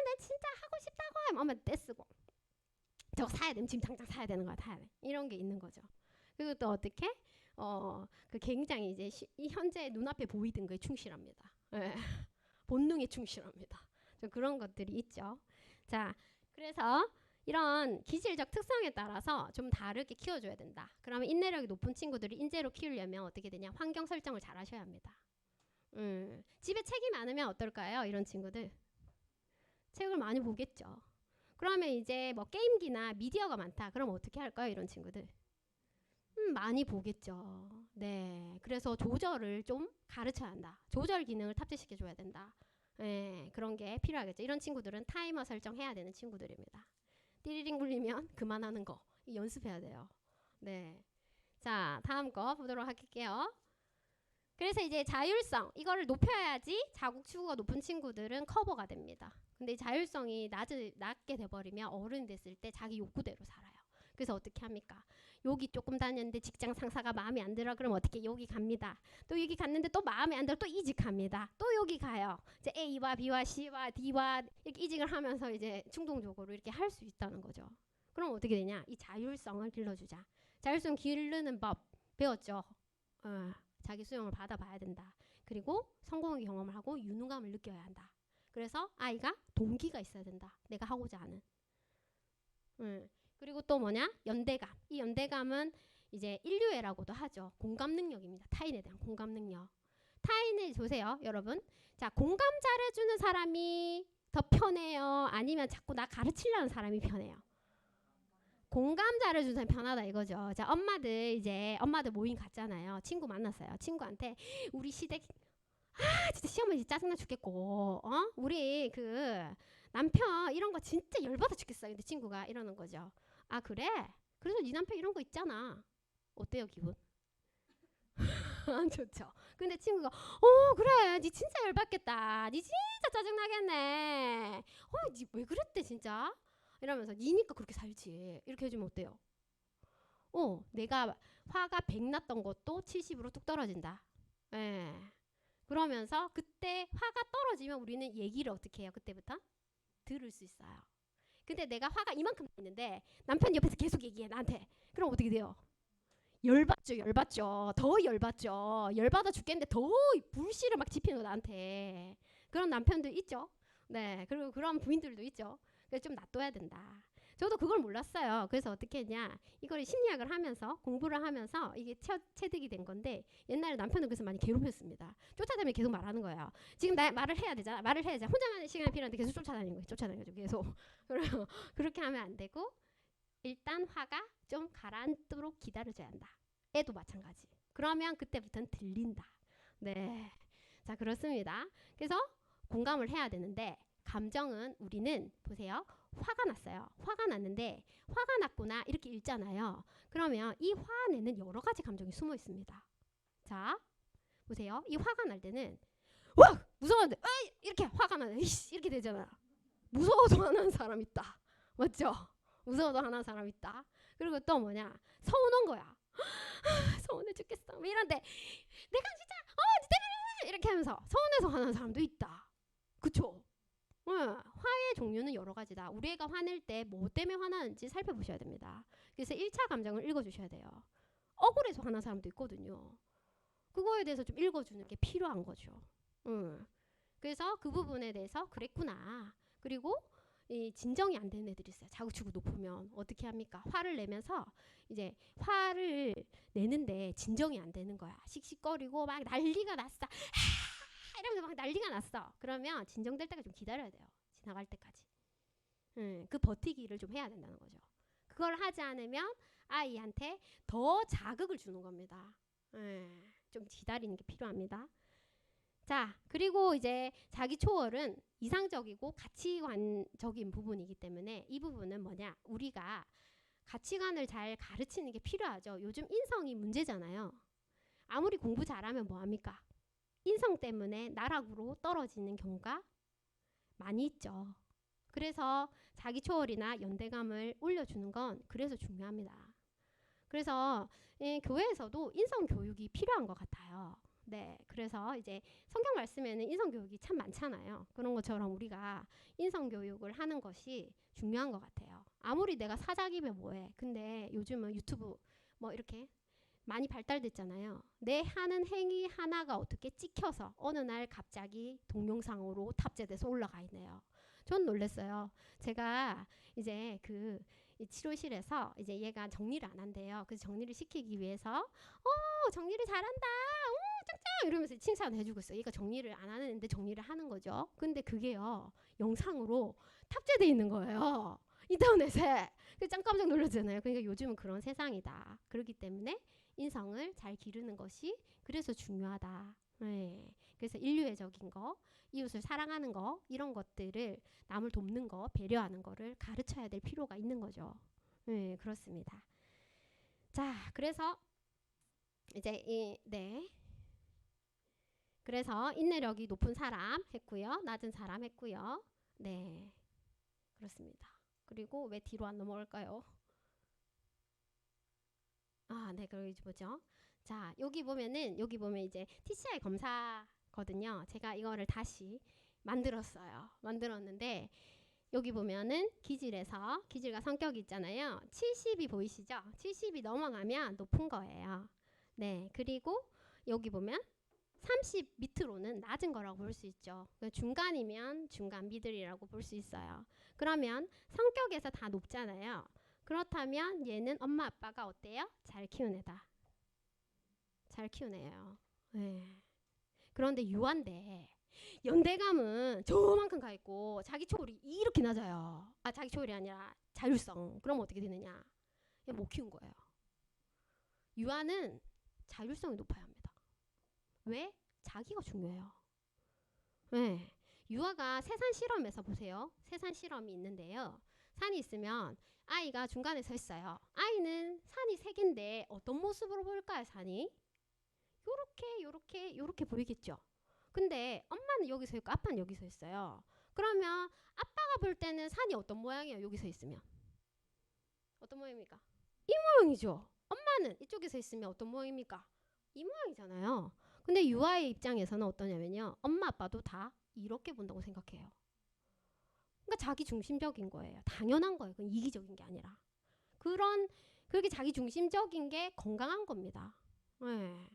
나 진짜 하고 싶다고 하면 엄마 떼쓰고 저거 사야 되면 지금 당장 사야 되는 거야. 사야 돼. 이런 게 있는 거죠. 그리고 또 어떻게 그 굉장히 이제 이 현재 눈앞에 보이던 거에 충실합니다. 예. 본능에 충실합니다. 좀 그런 것들이 있죠. 자, 그래서 이런 기질적 특성에 따라서 좀 다르게 키워줘야 된다. 그러면 인내력이 높은 친구들이 인재로 키우려면 어떻게 되냐? 환경 설정을 잘 하셔야 합니다. 집에 책이 많으면 어떨까요? 이런 친구들. 책을 많이 보겠죠. 그러면 이제 뭐 게임기나 미디어가 많다. 그럼 어떻게 할까요? 이런 친구들. 많이 보겠죠. 네, 그래서 조절을 좀 가르쳐야 한다. 조절 기능을 탑재시켜줘야 된다. 네, 그런 게 필요하겠죠. 이런 친구들은 타이머 설정해야 되는 친구들입니다. 띠리링 울리면 그만하는 거 연습해야 돼요. 네, 자 다음 거 보도록 할게요. 그래서 이제 자율성 이거를 높여야지 자국 추구가 높은 친구들은 커버가 됩니다. 근데 자율성이 낮게 돼버리면 어른이 됐을 때 자기 욕구대로 살아요. 그래서 어떻게 합니까? 여기 조금 다녔는데 직장 상사가 마음에 안 들어. 그럼 어떻게 여기 갑니다. 또 여기 갔는데 또 마음에 안 들어. 또 이직합니다. 또 여기 가요. 이제 A와 B와 C와 D와 이렇게 이직을 하면서 이제 충동적으로 이렇게 할 수 있다는 거죠. 그럼 어떻게 되냐? 이 자율성을 길러주자. 자율성 기르는 법 배웠죠. 자기 수용을 받아봐야 된다. 그리고 성공의 경험을 하고 유능감을 느껴야 한다. 그래서 아이가 동기가 있어야 된다. 내가 하고자 하는. 그리고 또 뭐냐? 연대감. 이 연대감은 이제 인류애라고도 하죠. 공감 능력입니다. 타인에 대한 공감 능력. 타인을 보세요, 여러분. 자, 공감 잘해주는 사람이 더 편해요? 아니면 자꾸 나 가르치려는 사람이 편해요? 공감 잘해주는 사람이 편하다 이거죠. 자, 엄마들 모임 갔잖아요. 친구 만났어요. 친구한테 우리 시댁 진짜 시어머니 짜증나 죽겠고 우리 그 남편 이런 거 진짜 열받아 죽겠어. 근데 친구가 이러는 거죠. 아 그래? 그래서 네 남편 이런 거 있잖아. 어때요 기분? 안 좋죠. 근데 친구가 그래 니 진짜 열받겠다. 니 진짜 짜증나겠네. 니 왜 그랬대 진짜? 이러면서 니니까 그렇게 살지. 이렇게 해주면 어때요? 내가 화가 100 났던 것도 70으로 뚝 떨어진다. 예. 그러면서 그때 화가 떨어지면 우리는 얘기를 어떻게 해요? 그때부터? 들을 수 있어요. 근데 내가 화가 이만큼 있는데 남편이 옆에서 계속 얘기해 나한테. 그럼 어떻게 돼요? 열받죠. 더 열받죠. 열받아 죽겠는데 더 불씨를 막 지피는 거 나한테. 그런 남편들 있죠. 네, 그리고 그런 부인들도 있죠. 그래서 좀 놔둬야 된다. 저도 그걸 몰랐어요. 그래서 어떻게 했냐. 이걸 심리학을 하면서 공부를 하면서 이게 체득이 된 건데 옛날에 남편을 그래서 많이 괴롭혔습니다. 쫓아다니면 계속 말하는 거예요. 지금 나 말을 해야 되잖아. 말을 해야지. 혼자만의 시간이 필요한데 계속 쫓아다니는 거예요. 쫓아다니죠. 계속. 그렇게 하면 안 되고 일단 화가 좀 가라앉도록 기다려줘야 한다. 애도 마찬가지. 그러면 그때부터는 들린다. 네. 자, 그렇습니다. 그래서 공감을 해야 되는데 감정은 우리는 보세요. 화가 났어요. 화가 났는데 화가 났구나 이렇게 읽잖아요. 그러면 이 화 안에는 여러 가지 감정이 숨어 있습니다. 자, 보세요. 이 화가 날 때는 와! 무서운데 이렇게 화가 나네. 이렇게 되잖아. 무서워도 화나는 사람 있다. 맞죠? 무서워도 화나는 사람 있다. 그리고 또 뭐냐? 서운한 거야. 서운해 죽겠어. 이런데 내가 진짜 이렇게 하면서 서운해서 화나는 사람도 있다. 그쵸? 화의 종류는 여러 가지다. 우리 애가 화낼 때 뭐 때문에 화나는지 살펴보셔야 됩니다. 그래서 1차 감정을 읽어주셔야 돼요. 억울해서 화난 사람도 있거든요. 그거에 대해서 좀 읽어주는 게 필요한 거죠. 그래서 그 부분에 대해서 그랬구나. 그리고 이 진정이 안 되는 애들이 있어요. 자구추구 높으면 어떻게 합니까? 화를 내면서 이제 화를 내는데 진정이 안 되는 거야. 씩씩거리고 막 난리가 났어. 이러면서 막 난리가 났어. 그러면 진정될 때까지 좀 기다려야 돼요. 지나갈 때까지. 그 버티기를 좀 해야 된다는 거죠. 그걸 하지 않으면 아이한테 더 자극을 주는 겁니다. 좀 기다리는 게 필요합니다. 자, 그리고 이제 자기 초월은 이상적이고 가치관적인 부분이기 때문에 이 부분은 뭐냐? 우리가 가치관을 잘 가르치는 게 필요하죠. 요즘 인성이 문제잖아요. 아무리 공부 잘하면 뭐합니까? 인성 때문에 나락으로 떨어지는 경우가 많이 있죠. 그래서 자기 초월이나 연대감을 올려주는 건 그래서 중요합니다. 그래서 교회에서도 인성 교육이 필요한 것 같아요. 네, 그래서 이제 성경 말씀에는 인성 교육이 참 많잖아요. 그런 것처럼 우리가 인성 교육을 하는 것이 중요한 것 같아요. 아무리 내가 사자기면 뭐해. 근데 요즘은 유튜브 뭐 이렇게 많이 발달됐잖아요. 내 하는 행위 하나가 어떻게 찍혀서 어느 날 갑자기 동영상으로 탑재돼서 올라가 있네요. 전 놀랐어요. 제가 이제 이 치료실에서 이제 얘가 정리를 안 한대요. 그래서 정리를 시키기 위해서 정리를 잘한다. 짱짱 이러면서 칭찬을 해주고 있어요. 얘가 정리를 안 하는데 정리를 하는 거죠. 근데 그게요. 영상으로 탑재돼 있는 거예요. 인터넷에. 짱 깜짝 놀랐잖아요. 그러니까 요즘은 그런 세상이다. 그렇기 때문에 인성을 잘 기르는 것이 그래서 중요하다. 네. 그래서 인류애적인 거, 이웃을 사랑하는 거, 이런 것들을 남을 돕는 거, 배려하는 거를 가르쳐야 될 필요가 있는 거죠. 네, 그렇습니다. 자, 그래서 이제 그래서 인내력이 높은 사람 했고요. 낮은 사람 했고요. 네, 그렇습니다. 그리고 왜 뒤로 안 넘어갈까요? 네, 그리고 이제 뭐죠? 자, 여기 보면 이제 TCI 검사거든요. 제가 이거를 다시 만들었는데 여기 보면은 기질과 성격이 있잖아요. 70이 보이시죠? 70이 넘어가면 높은 거예요. 네, 그리고 여기 보면 30 밑으로는 낮은 거라고 볼 수 있죠. 중간이면 중간 미들이라고 볼 수 있어요. 그러면 성격에서 다 높잖아요. 그렇다면 얘는 엄마 아빠가 어때요? 잘 키운 애다. 잘 키운 애예요. 네. 그런데 유한데 연대감은 저만큼 가 있고 자기 초월이 이렇게 낮아요. 자기 초월이 아니라 자율성. 그럼 어떻게 되느냐? 못 키운 거예요. 유아는 자율성이 높아야 합니다. 왜? 자기가 중요해요. 네. 유아가 세산 실험에서 보세요. 세산 실험이 있는데요. 산이 있으면 아이가 중간에 서 있어요. 아이는 산이 세 개인데 어떤 모습으로 보일까요? 산이 요렇게 보이겠죠. 근데 엄마는 여기 서 있고 아빠는 여기 서 있어요. 그러면 아빠가 볼 때는 산이 어떤 모양이에요? 여기 서 있으면 어떤 모양입니까? 이 모양이죠. 엄마는 이쪽에 서 있으면 어떤 모양입니까? 이 모양이잖아요. 근데 유아의 입장에서는 어떠냐면요. 엄마 아빠도 다 이렇게 본다고 생각해요. 그러니까 자기 중심적인 거예요. 당연한 거예요. 그건 이기적인 게 아니라. 그렇게 자기 중심적인 게 건강한 겁니다. 네.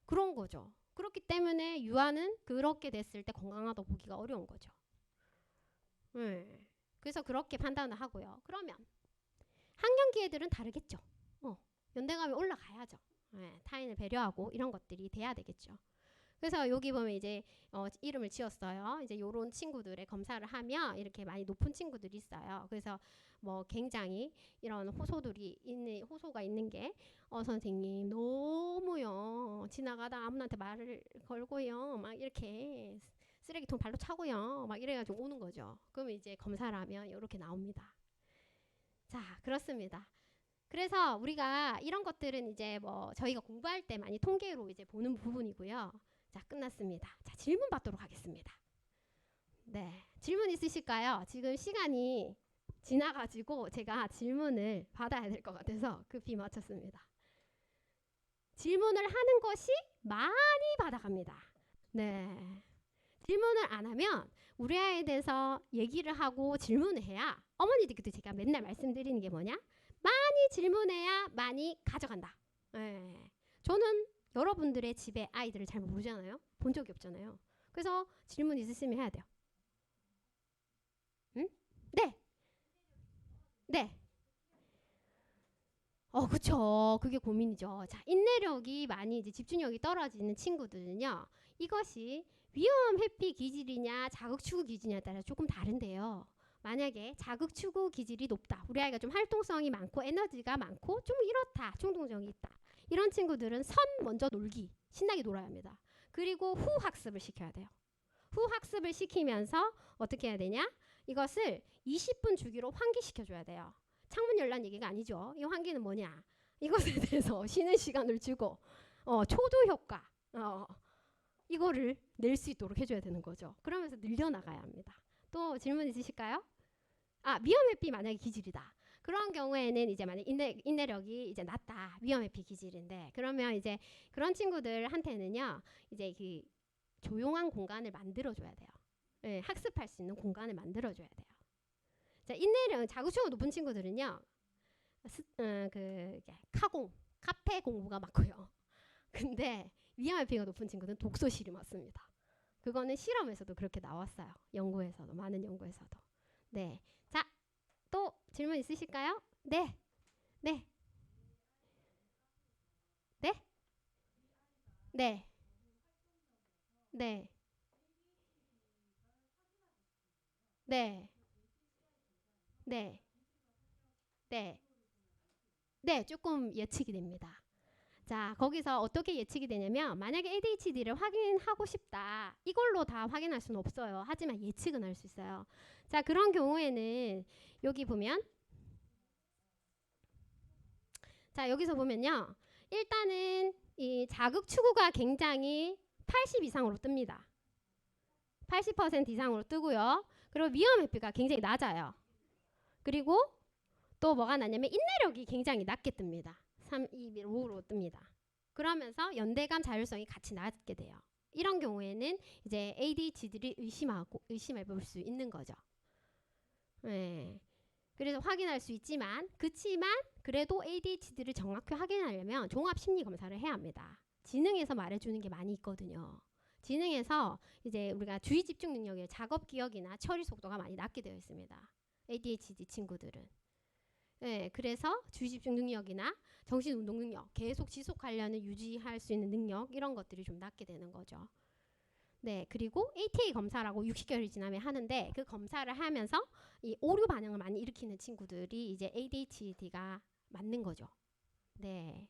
그런 거죠. 그렇기 때문에 유아는 그렇게 됐을 때 건강하다고 보기가 어려운 거죠. 네. 그래서 그렇게 판단을 하고요. 그러면 학년기 애들은 다르겠죠. 연대감이 올라가야죠. 네. 타인을 배려하고 이런 것들이 돼야 되겠죠. 그래서 여기 보면 이제 이름을 지었어요. 이제 요런 친구들의 검사를 하면 이렇게 많이 높은 친구들이 있어요. 그래서 뭐 굉장히 이런 호소가 있는 게 선생님 너무요 지나가다 아무한테 말을 걸고요 막 이렇게 쓰레기통 발로 차고요 막 이래가지고 오는 거죠. 그러면 이제 검사를 하면 이렇게 나옵니다. 자, 그렇습니다. 그래서 우리가 이런 것들은 이제 뭐 저희가 공부할 때 많이 통계로 이제 보는 부분이고요. 자, 끝났습니다. 자, 질문 받도록 하겠습니다. 네, 질문 있으실까요? 지금 시간이 지나가지고 제가 질문을 받아야 될 것 같아서 급히 마쳤습니다. 질문을 하는 것이 많이 받아갑니다. 네, 질문을 안 하면 우리 아이에 대해서 얘기를 하고 질문을 해야 어머니들께도 제가 맨날 말씀드리는 게 뭐냐? 많이 질문해야 많이 가져간다. 네, 저는 여러분들의 집에 아이들을 잘 모르잖아요. 본 적이 없잖아요. 그래서 질문 있으시면 해야 돼요. 응? 네. 네. 그쵸. 그게 고민이죠. 자, 인내력이 많이 이제 집중력이 떨어지는 친구들은요. 이것이 위험 회피 기질이냐 자극 추구 기질이냐에 따라 조금 다른데요. 만약에 자극 추구 기질이 높다. 우리 아이가 좀 활동성이 많고 에너지가 많고 좀 이렇다. 충동적이 있다. 이런 친구들은 먼저 놀기. 신나게 놀아야 합니다. 그리고 후 학습을 시켜야 돼요. 후 학습을 시키면서 어떻게 해야 되냐? 이것을 20분 주기로 환기시켜줘야 돼요. 창문 열란 얘기가 아니죠. 이 환기는 뭐냐? 이것에 대해서 쉬는 시간을 주고 초도 효과 이거를 낼 수 있도록 해줘야 되는 거죠. 그러면서 늘려나가야 합니다. 또 질문 있으실까요? 위험 회피 만약에 기질이다. 그런 경우에는 이제 만약 인내력이 이제 낮다. 위험 회피 기질인데 그러면 이제 그런 친구들한테는요. 이제 그 조용한 공간을 만들어줘야 돼요. 네, 학습할 수 있는 공간을 만들어줘야 돼요. 자, 인내력 자구추가 높은 친구들은요. 카페 공부가 많고요. 근데 위험 회피가 높은 친구들은 독서실이 많습니다. 그거는 실험에서도 그렇게 나왔어요. 연구에서도 많은 연구에서도. 네, 자, 또 질문 있으실까요? 네, 네, 네, 네, 네, 네, 네, 네, 네, 조금 예측이 됩니다. 자, 거기서 어떻게 예측이 되냐면 만약에 ADHD를 확인하고 싶다. 이걸로 다 확인할 수는 없어요. 하지만 예측은 할 수 있어요. 자, 그런 경우에는 여기 보면 자, 여기서 보면요. 일단은 이 자극 추구가 굉장히 80 이상으로 뜹니다. 80% 이상으로 뜨고요. 그리고 위험 회피가 굉장히 낮아요. 그리고 또 뭐가 낮냐면 인내력이 굉장히 낮게 뜹니다. 3, 2, 5로 뜹니다. 그러면서 연대감, 자율성이 같이 낮게 돼요. 이런 경우에는 이제 ADHD를 의심해 볼 수 있는 거죠. 네. 그래서 확인할 수 있지만 그치만 그래도 ADHD를 정확히 확인하려면 종합 심리 검사를 해야 합니다. 지능에서 말해주는 게 많이 있거든요. 지능에서 이제 우리가 주의 집중 능력의 작업 기억이나 처리 속도가 많이 낮게 되어 있습니다. ADHD 친구들은. 네, 그래서 주의 집중 능력이나 정신 운동 능력, 계속 지속하려는 유지할 수 있는 능력 이런 것들이 좀 낮게 되는 거죠. 네, 그리고 ATA 검사라고 60개월이 지나면 하는데 그 검사를 하면서 이 오류 반응을 많이 일으키는 친구들이 이제 ADHD가 맞는 거죠. 네,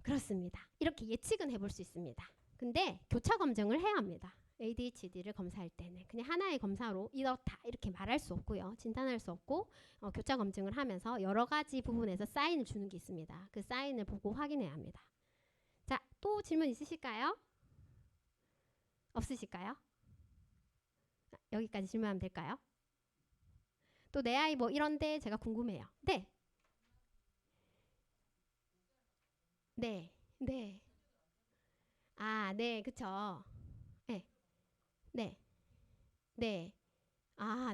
그렇습니다. 이렇게 예측은 해볼 수 있습니다. 근데 교차 검증을 해야 합니다. ADHD를 검사할 때는 그냥 하나의 검사로 이렇다 이렇게 말할 수 없고요. 진단할 수 없고 교차 검증을 하면서 여러 가지 부분에서 사인을 주는 게 있습니다. 그 사인을 보고 확인해야 합니다. 자, 또 질문 있으실까요? 없으실까요? 여기까지 질문하면 될까요? 또 내 아이 뭐 이런데 제가 궁금해요. 네. 네. 네. 네. 그쵸. 네. 네. 네.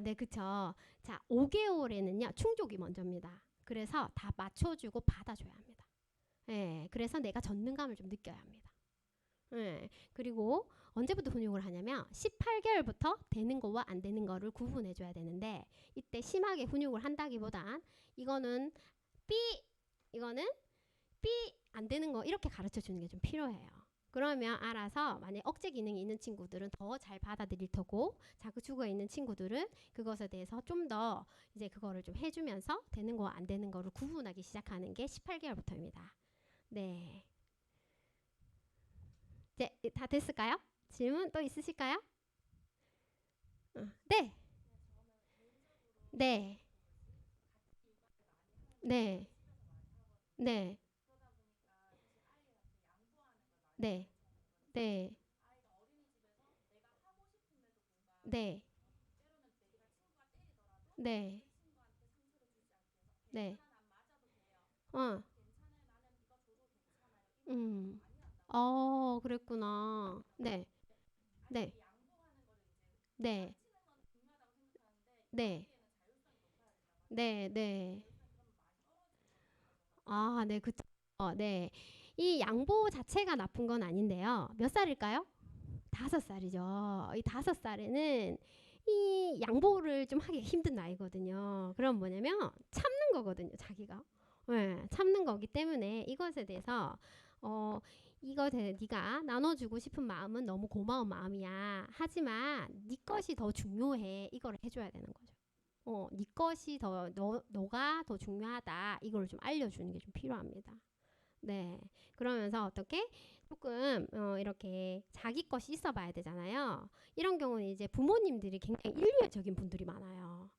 네. 그쵸. 자, 5개월에는요. 충족이 먼저입니다. 그래서 다 맞춰주고 받아줘야 합니다. 네. 그래서 내가 전능감을 좀 느껴야 합니다. 네. 그리고 언제부터 훈육을 하냐면 18개월부터 되는 거와 안 되는 거를 구분해줘야 되는데 이때 심하게 훈육을 한다기보단 이거는 B, 이거는 B 안 되는 거 이렇게 가르쳐 주는 게 좀 필요해요. 그러면 알아서 만약 억제 기능이 있는 친구들은 더 잘 받아들일 테고 자극추구가 있는 친구들은 그것에 대해서 좀 더 이제 그거를 좀 해주면서 되는 거와 안 되는 거를 구분하기 시작하는 게 18개월부터입니다. 네. 이제 다 됐을까요? 질문 또 있으실까요? 네. 네. 네. 네. 네. 네. 네. 네. 네. 어. 음. 그랬구나. 네. 네. 네. 네. 네. 네. 네. 그쵸. 네. 이 양보 자체가 나쁜 건 아닌데요. 몇 살일까요? 5살이죠. 이 5살에는 이 양보를 좀 하기 힘든 나이거든요. 그럼 뭐냐면 참는 거거든요, 자기가. 네, 참는 거기 때문에 이것에 대해서 네가 나눠주고 싶은 마음은 너무 고마운 마음이야. 하지만 네 것이 더 중요해. 이걸 해줘야 되는 거죠. 네 것이 너가 더 중요하다. 이걸 좀 알려주는 게 좀 필요합니다. 네. 그러면서 어떻게 조금 이렇게 자기 것이 있어 봐야 되잖아요. 이런 경우는 이제 부모님들이 굉장히 인류애적인 분들이 많아요.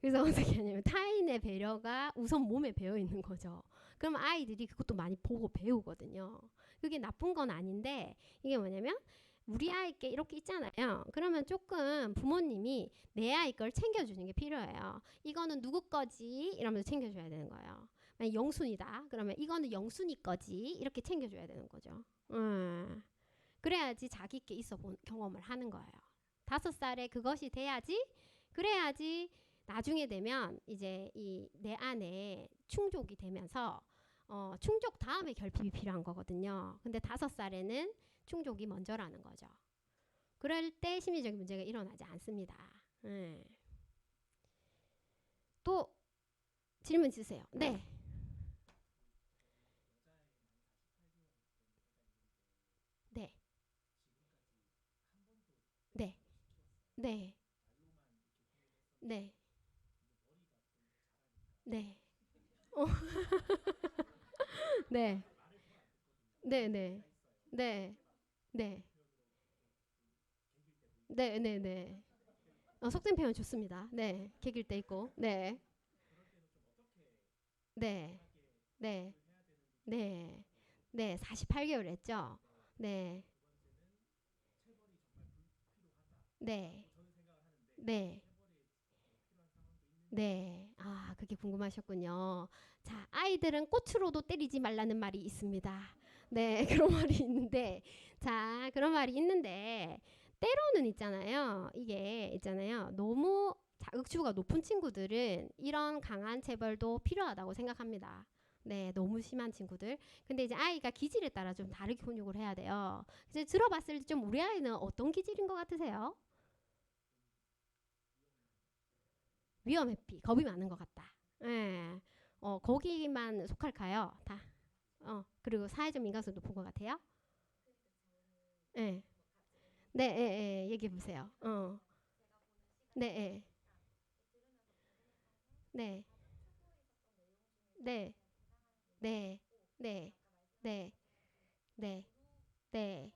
그래서 어떻게 하냐면 타인의 배려가 우선 몸에 배어 있는 거죠. 그럼 아이들이 그것도 많이 보고 배우거든요. 그게 나쁜 건 아닌데 이게 뭐냐면 우리 아이께 이렇게 있잖아요. 그러면 조금 부모님이 내 아이 걸 챙겨주는 게 필요해요. 이거는 누구 거지? 이러면서 챙겨줘야 되는 거예요. 만약 영순이다. 그러면 이거는 영순이 거지. 이렇게 챙겨줘야 되는 거죠. 그래야지 자기께 있어 본 경험을 하는 거예요. 5살에 그것이 돼야지. 그래야지 나중에 되면 이제 이 내 안에 충족이 되면서 충족 다음에 결핍이 필요한 거거든요. 근데 5살에는 충족이 먼저라는 거죠. 그럴 때 심리적인 문제가 일어나지 않습니다. 또 질문 주세요. 네. 네. 네. 네. 네. 네. 어, 네. 네, 네. 네. 네. 네, 네, 네. 속된 표현 좋습니다. 네. 개길 때 있고. 네. 네. 네. 네. 네. 48개월 했죠. 네. 네. 네. 네. 아, 그게 궁금하셨군요. 자, 아이들은 꽃으로도 때리지 말라는 말이 있습니다. 네, 그런 말이 있는데, 자, 그런 말이 있는데, 때로는 있잖아요. 이게 있잖아요. 너무 자극추구가 높은 친구들은 이런 강한 체벌도 필요하다고 생각합니다. 네, 너무 심한 친구들. 근데 이제 아이가 기질에 따라 좀 다르게 훈육을 해야 돼요. 이제 들어봤을 때 좀 우리 아이는 어떤 기질인 것 같으세요? 위험회피, 겁이 많은 것 같다. 예. 거기만 속할까요? 다. 그리고 사회적 민감성 높은 것 같아요? 예. 네, 예, 예. 얘기해 보세요. 네, 예. 네. 네. 네. 네. 네. 네. 네.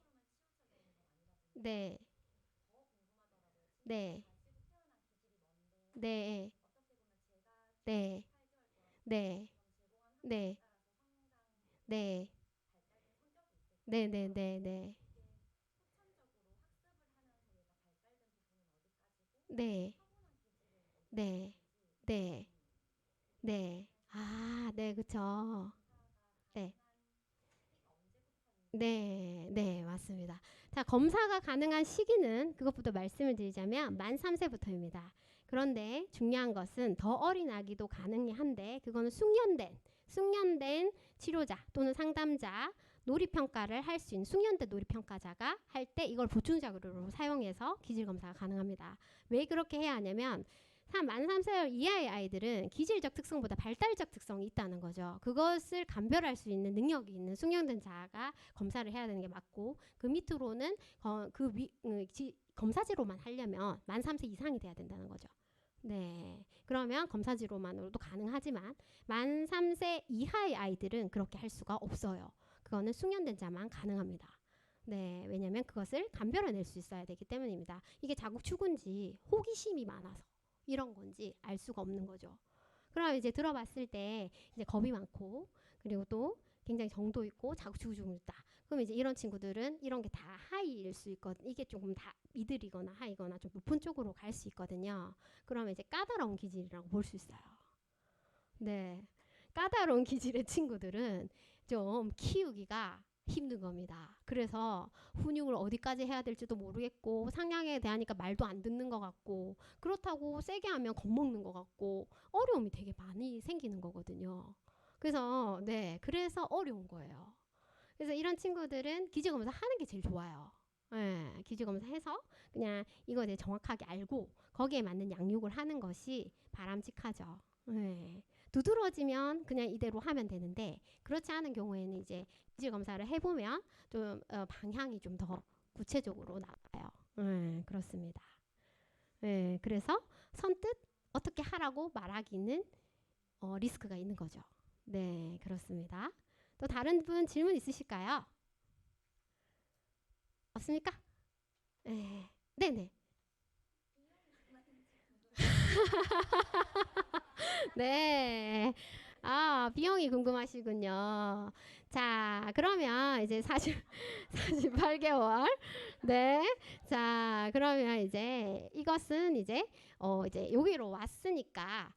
네. 네. 네. 네. 네. 네. 네. 네, 네, 네, 네. 네. 네. 네. 네. 아, 네, 그쵸. 네. 네, 네, 맞습니다. 자, 검사가 가능한 시기는 그것부터 말씀을 드리자면 만 3세부터입니다. 그런데 중요한 것은 더 어린 아기도 가능히 한데 그거는 숙련된 치료자 또는 상담자 놀이평가를 할 수 있는 숙련된 놀이평가자가 할 때 이걸 보충자료로 사용해서 기질검사가 가능합니다. 왜 그렇게 해야 하냐면 만 3세 이하의 아이들은 기질적 특성보다 발달적 특성이 있다는 거죠. 그것을 감별할 수 있는 능력이 있는 숙련된 자가 검사를 해야 되는 게 맞고 그 밑으로는 검사지로만 하려면 만 3세 이상이 돼야 된다는 거죠. 네. 그러면 검사지로만으로도 가능하지만 만 3세 이하의 아이들은 그렇게 할 수가 없어요. 그거는 숙련된 자만 가능합니다. 네. 왜냐하면 그것을 감별해낼 수 있어야 되기 때문입니다. 이게 자국추구인지 호기심이 많아서 이런 건지 알 수가 없는 거죠. 그럼 이제 들어봤을 때 이제 겁이 많고 그리고 또 굉장히 정도 있고 자국추구증이 있다. 그럼 이제 이런 친구들은 이런 게 다 하이일 수 있거든. 이게 조금 다 미들이거나 하이거나 좀 높은 쪽으로 갈 수 있거든요. 그러면 이제 까다로운 기질이라고 볼 수 있어요. 네. 까다로운 기질의 친구들은 좀 키우기가 힘든 겁니다. 그래서 훈육을 어디까지 해야 될지도 모르겠고 상냥에 대하니까 말도 안 듣는 것 같고 그렇다고 세게 하면 겁먹는 것 같고 어려움이 되게 많이 생기는 거거든요. 그래서 네, 그래서 어려운 거예요. 그래서 이런 친구들은 기저검사 하는 게 제일 좋아요. 네, 기저검사 해서 그냥 이거 이제 정확하게 알고 거기에 맞는 양육을 하는 것이 바람직하죠. 네. 두드러지면 그냥 이대로 하면 되는데 그렇지 않은 경우에는 이제 기질 검사를 해보면 좀 방향이 좀 더 구체적으로 나와요. 그렇습니다. 네, 그래서 선뜻 어떻게 하라고 말하기는 리스크가 있는 거죠. 네, 그렇습니다. 또 다른 분 질문 있으실까요? 없습니까? 네, 네네. 네. 아, 비용이 궁금하시군요. 자, 그러면 이제 48개월. 네. 자, 그러면 이제 이것은 이제 여기로 왔으니까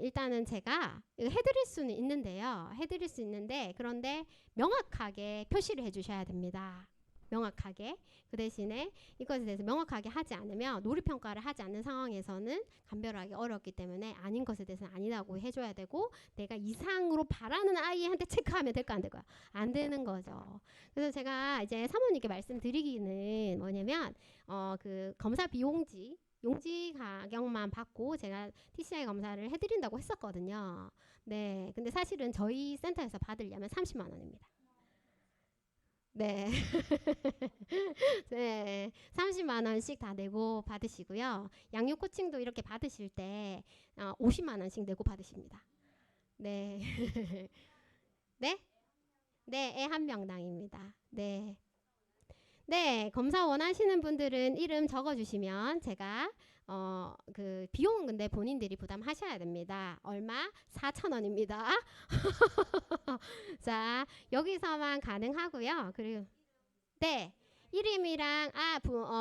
일단은 제가 이거 해드릴 수는 있는데요. 해드릴 수 있는데 그런데 명확하게 표시를 해주셔야 됩니다. 명확하게. 그 대신에 이것에 대해서 명확하게 하지 않으면 놀이평가를 하지 않는 상황에서는 감별하기 어렵기 때문에 아닌 것에 대해서는 아니라고 해줘야 되고 내가 이상으로 바라는 아이한테 체크하면 될까 안 될까요? 안 되는 거죠. 그래서 제가 이제 사모님께 말씀드리기는 뭐냐면 그 검사 비용지 용지 가격만 받고 제가 TCI 검사를 해드린다고 했었거든요. 네, 근데 사실은 저희 센터에서 받으려면 30만 원입니다. 네. 네, 30만 원씩 다 내고 받으시고요. 양육 코칭도 이렇게 받으실 때 50만 원씩 내고 받으십니다. 네. 네? 네, 애 한 명당입니다. 네. 네, 검사 원하시는 분들은 이름 적어주시면 제가 그 비용은 근데 본인들이 부담하셔야 됩니다. 얼마? 4천 원입니다. 자, 여기서만 가능하고요. 그리고 네, 이름이랑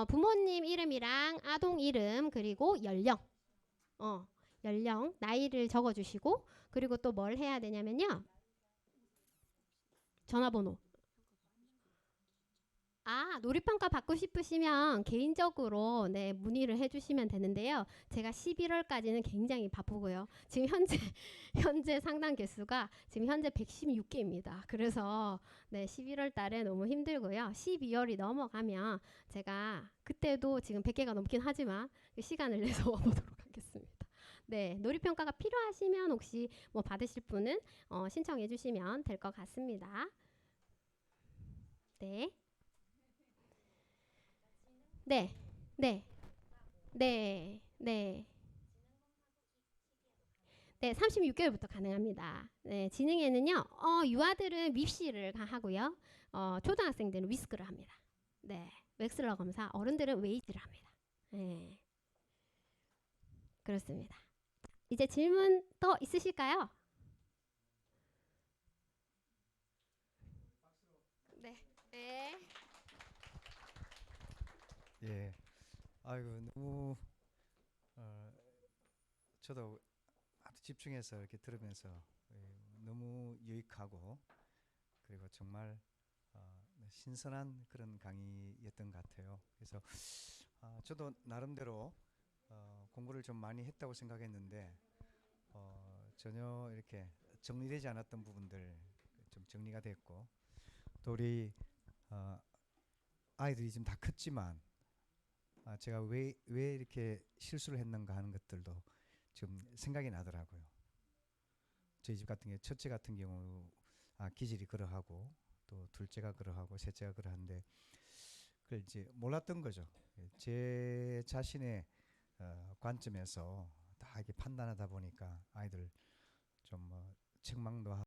부모님 이름이랑 아동 이름 그리고 연령, 연령, 나이를 적어주시고 그리고 또 뭘 해야 되냐면요. 전화번호. 아, 놀이평가 받고 싶으시면 개인적으로 네, 문의를 해주시면 되는데요. 제가 11월까지는 굉장히 바쁘고요. 지금 현재 현재 상담 개수가 지금 현재 116개입니다. 그래서 네, 11월 달에 너무 힘들고요. 12월이 넘어가면 제가 그때도 지금 100개가 넘긴 하지만 그 시간을 내서 와보도록 하겠습니다. 네, 놀이평가가 필요하시면 혹시 뭐 받으실 분은 신청해 주시면 될 것 같습니다. 네. 네, 네, 네, 네. 네, 36개월부터 가능합니다. 네, 지능에는요, 유아들은 밉시를 하고요, 초등학생들은 위스크를 합니다. 네, 웩슬러 검사, 어른들은 웨이즈를 합니다. 네, 그렇습니다. 이제 질문 더 있으실까요? 네, 네, 예. 아이고 너무 어, 저도 아주 집중해서 이렇게 들으면서 너무 유익하고 그리고 정말 신선한 그런 강의였던 것 같아요. 그래서 저도 나름대로 공부를 좀 많이 했다고 생각했는데 전혀 이렇게 정리되지 않았던 부분들 좀 정리가 됐고 또 우리 어, 아이들이 지금 다 컸지만 제가 왜 이렇게 실수를 했는가 하는 것들도 지금 생각이 나더라고요. 저희 집 같은 경우 첫째 같은 경우 기질이 그러하고 또 둘째가 그러하고 셋째가 그러한데 그걸 이제 몰랐던 거죠. 제 자신의 관점에서 다 이렇게 판단하다 보니까 아이들 좀 책망도 하고